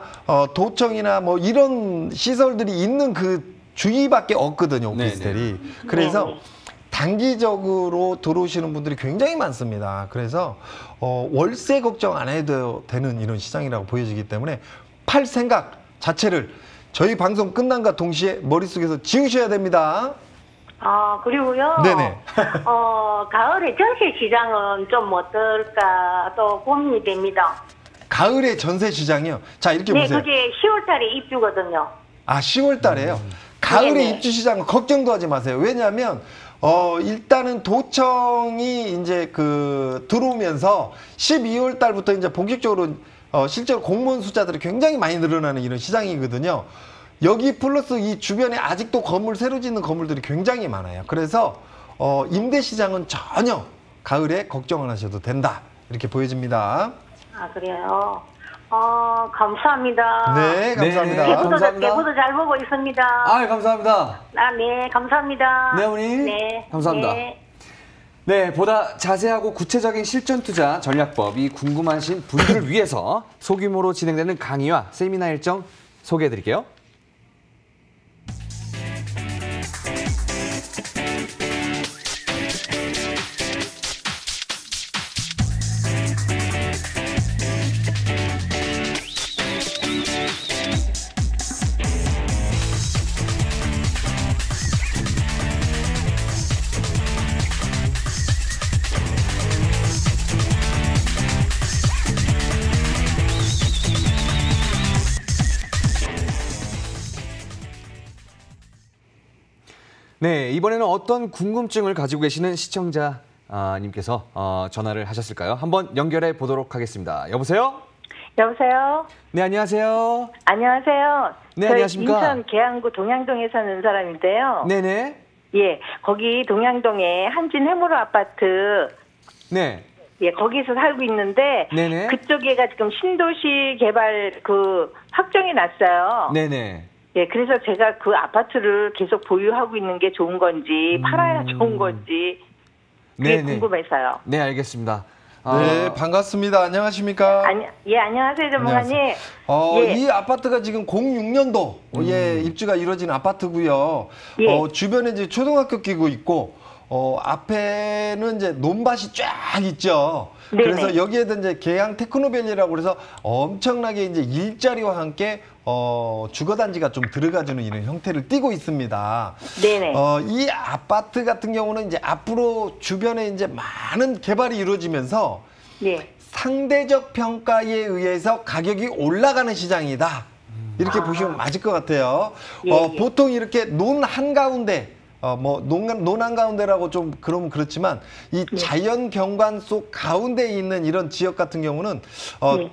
Speaker 2: 도청이나 뭐 이런 시설들이 있는 그 주위밖에 없거든요, 오피스텔이. 그래서
Speaker 3: 네네.
Speaker 2: 단기적으로 들어오시는 분들이 굉장히 많습니다. 그래서 월세 걱정 안 해도 되는 이런 시장이라고 보여지기 때문에 팔 생각 자체를 저희 방송 끝난과 동시에 머릿속에서 지우셔야 됩니다.
Speaker 3: 그리고요.
Speaker 2: 네네.
Speaker 3: 가을에 전세 시장은 좀 어떨까 또 고민이 됩니다.
Speaker 2: 가을의 전세 시장이요. 자, 이렇게
Speaker 3: 네,
Speaker 2: 보세요.
Speaker 3: 그게 10월달에 입주거든요.
Speaker 2: 10월 달에요. 가을에
Speaker 3: 네네.
Speaker 2: 입주 시장은 걱정도 하지 마세요. 왜냐하면 일단은 도청이 이제 들어오면서 12월 달부터 이제 본격적으로 실제로 공무원 숫자들이 굉장히 많이 늘어나는 이런 시장이거든요. 여기 플러스 이 주변에 아직도 새로 짓는 건물들이 굉장히 많아요. 그래서 임대 시장은 전혀 가을에 걱정 안 하셔도 된다. 이렇게 보여집니다.
Speaker 3: 그래요. 감사합니다.
Speaker 2: 네, 감사합니다.
Speaker 1: 네, 감사합니다.
Speaker 3: 개보도 잘 보고 있습니다.
Speaker 1: 감사합니다.
Speaker 3: 네, 감사합니다.
Speaker 1: 네, 어머니.
Speaker 3: 네.
Speaker 1: 감사합니다.
Speaker 3: 네.
Speaker 1: 네, 보다 자세하고 구체적인 실전 투자 전략법이 궁금하신 분들을 위해서 소규모로 진행되는 강의와 세미나 일정 소개해 드릴게요. 네, 이번에는 어떤 궁금증을 가지고 계시는 시청자님께서 전화를 하셨을까요? 한번 연결해 보도록 하겠습니다. 여보세요?
Speaker 5: 여보세요?
Speaker 1: 네, 안녕하세요.
Speaker 5: 안녕하세요.
Speaker 1: 네,
Speaker 5: 저희
Speaker 1: 안녕하십니까?
Speaker 5: 인천 계양구 동양동에 사는 사람인데요.
Speaker 1: 네네.
Speaker 5: 예, 거기 동양동에 한진 해무로 아파트,
Speaker 1: 네.
Speaker 5: 예, 거기서 살고 있는데,
Speaker 1: 네네.
Speaker 5: 그쪽에가 지금 신도시 개발 확정이 났어요.
Speaker 1: 네네.
Speaker 5: 예, 그래서 제가 그 아파트를 계속 보유하고 있는 게 좋은 건지, 팔아야 좋은 건지, 그게
Speaker 1: 네네.
Speaker 5: 궁금해서요.
Speaker 1: 네, 알겠습니다.
Speaker 2: 네, 반갑습니다. 안녕하십니까?
Speaker 5: 예, 안녕하세요, 전문가님. 예.
Speaker 2: 이 아파트가 지금 06년도 예, 입주가 이루어진 아파트고요.
Speaker 5: 예.
Speaker 2: 주변에 이제 초등학교 끼고 있고 앞에는 이제 논밭이 쫙 있죠.
Speaker 5: 네네.
Speaker 2: 그래서 여기에도 이제 계양 테크노밸리라고 그래서 엄청나게 이제 일자리와 함께 주거단지가 좀 들어가주는 이런 형태를 띠고 있습니다.
Speaker 5: 네네.
Speaker 2: 이 아파트 같은 경우는 이제 앞으로 주변에 이제 많은 개발이 이루어지면서
Speaker 5: 예.
Speaker 2: 상대적 평가에 의해서 가격이 올라가는 시장이다. 이렇게 보시면 맞을 것 같아요.
Speaker 5: 예, 예.
Speaker 2: 보통 이렇게 논 한가운데, 논 한가운데라고 좀 그러면 그렇지만 이 자연 경관 속 가운데에 있는 이런 지역 같은 경우는
Speaker 5: 예.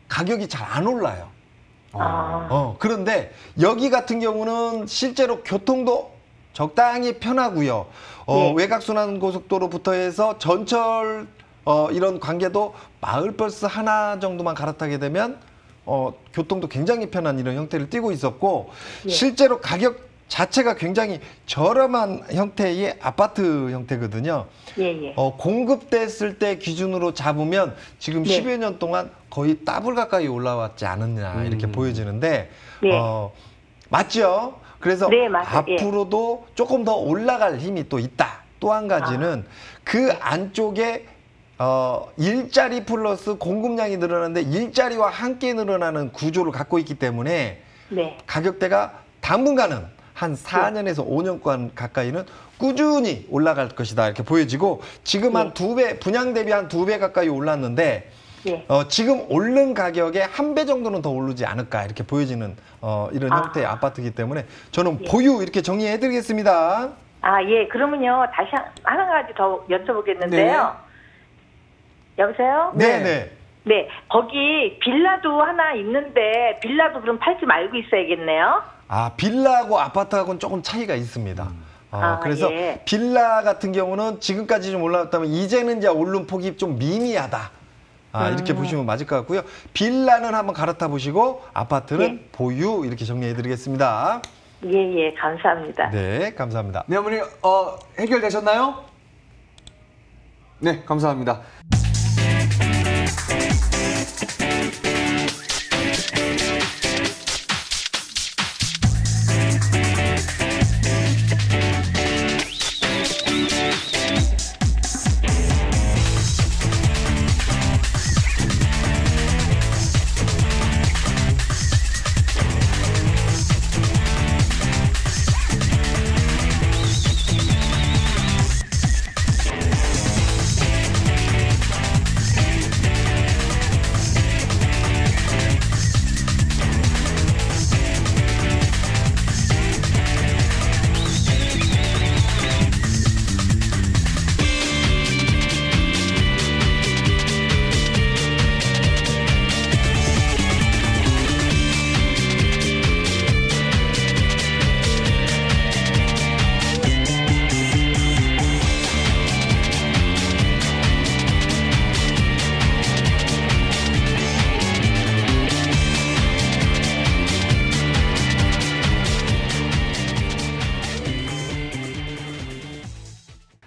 Speaker 2: 가격이 잘 안 올라요.
Speaker 5: 아.
Speaker 2: 그런데 여기 같은 경우는 실제로 교통도 적당히 편하고요.
Speaker 5: 네.
Speaker 2: 외곽순환고속도로부터 해서 전철 이런 관계도 마을버스 하나 정도만 갈아타게 되면 교통도 굉장히 편한 이런 형태를 띠고 있었고
Speaker 5: 예.
Speaker 2: 실제로 가격 자체가 굉장히 저렴한 형태의 아파트 형태거든요.
Speaker 5: 예, 예.
Speaker 2: 공급됐을 때 기준으로 잡으면 지금
Speaker 5: 네.
Speaker 2: 10여 년 동안 거의 더블 가까이 올라왔지 않느냐 이렇게 보여지는데
Speaker 5: 네.
Speaker 2: 맞죠? 그래서
Speaker 5: 네, 맞아요. 예.
Speaker 2: 앞으로도 조금 더 올라갈 힘이 또 있다. 또 한 가지는 그 안쪽에 일자리 플러스 공급량이 늘어나는데 일자리와 함께 늘어나는 구조를 갖고 있기 때문에
Speaker 5: 네.
Speaker 2: 가격대가 당분간은 한 4년에서 5년간 가까이는 꾸준히 올라갈 것이다 이렇게 보여지고 지금 한 2배 분양 대비 한 2배 가까이 올랐는데
Speaker 5: 예.
Speaker 2: 지금 오른 가격에 한 배 정도는 더 오르지 않을까 이렇게 보여지는 이런 형태의 아파트이기 때문에 저는 보유 이렇게 정리해 드리겠습니다.
Speaker 5: 아, 예. 그러면요, 다시 하나 가지 더 여쭤보겠는데요. 여보세요?
Speaker 2: 네,
Speaker 1: 네.
Speaker 2: 네.
Speaker 5: 네. 거기 빌라도 하나 있는데, 빌라도 그럼 팔지 말고 있어야겠네요?
Speaker 2: 빌라하고 아파트하고는 조금 차이가 있습니다. 그래서
Speaker 5: 예.
Speaker 2: 빌라 같은 경우는 지금까지 좀 올라왔다면 이제는 이제 오른 폭이 좀 미미하다. 이렇게 보시면 맞을 것 같고요. 빌라는 한번 갈아타 보시고 아파트는
Speaker 5: 예.
Speaker 2: 보유 이렇게 정리해 드리겠습니다.
Speaker 5: 예, 예. 감사합니다.
Speaker 2: 네, 감사합니다.
Speaker 1: 네, 어머니, 해결되셨나요? 네, 감사합니다.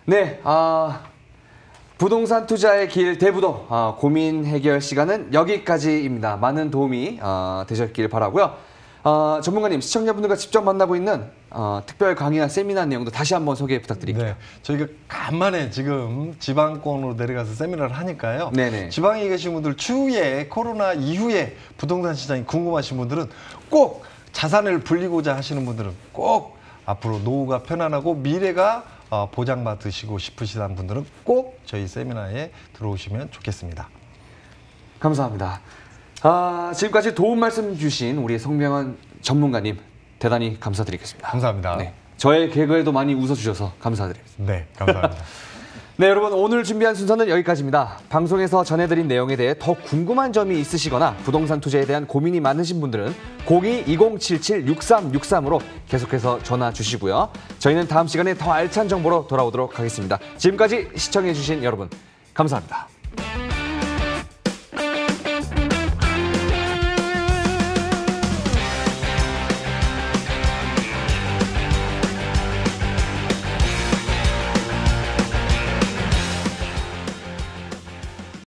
Speaker 1: 네, 부동산 투자의 길 대부도 고민 해결 시간은 여기까지입니다. 많은 도움이 되셨길 바라고요. 전문가님, 시청자분들과 직접 만나고 있는 특별 강의나 세미나 내용도 다시 한번 소개 부탁드릴게요.
Speaker 2: 네, 저희가 간만에 지금 지방권으로 내려가서 세미나를 하니까요.
Speaker 1: 네네.
Speaker 2: 지방에 계신 분들 추후에 코로나 이후에 부동산 시장이 궁금하신 분들은 꼭 자산을 불리고자 하시는 분들은 꼭 앞으로 노후가 편안하고 미래가 보장받으시고 싶으시다는 분들은 꼭 저희 세미나에 들어오시면 좋겠습니다.
Speaker 1: 감사합니다. 지금까지 도움 말씀 주신 우리 성명환 전문가님 대단히 감사드리겠습니다.
Speaker 2: 감사합니다.
Speaker 1: 네, 저의 개그에도 많이 웃어주셔서 감사드립니다.
Speaker 2: 네, 감사합니다.
Speaker 1: 네, 여러분 오늘 준비한 순서는 여기까지입니다. 방송에서 전해드린 내용에 대해 더 궁금한 점이 있으시거나 부동산 투자에 대한 고민이 많으신 분들은 02-2077-6363으로 계속해서 전화 주시고요. 저희는 다음 시간에 더 알찬 정보로 돌아오도록 하겠습니다. 지금까지 시청해주신 여러분 감사합니다.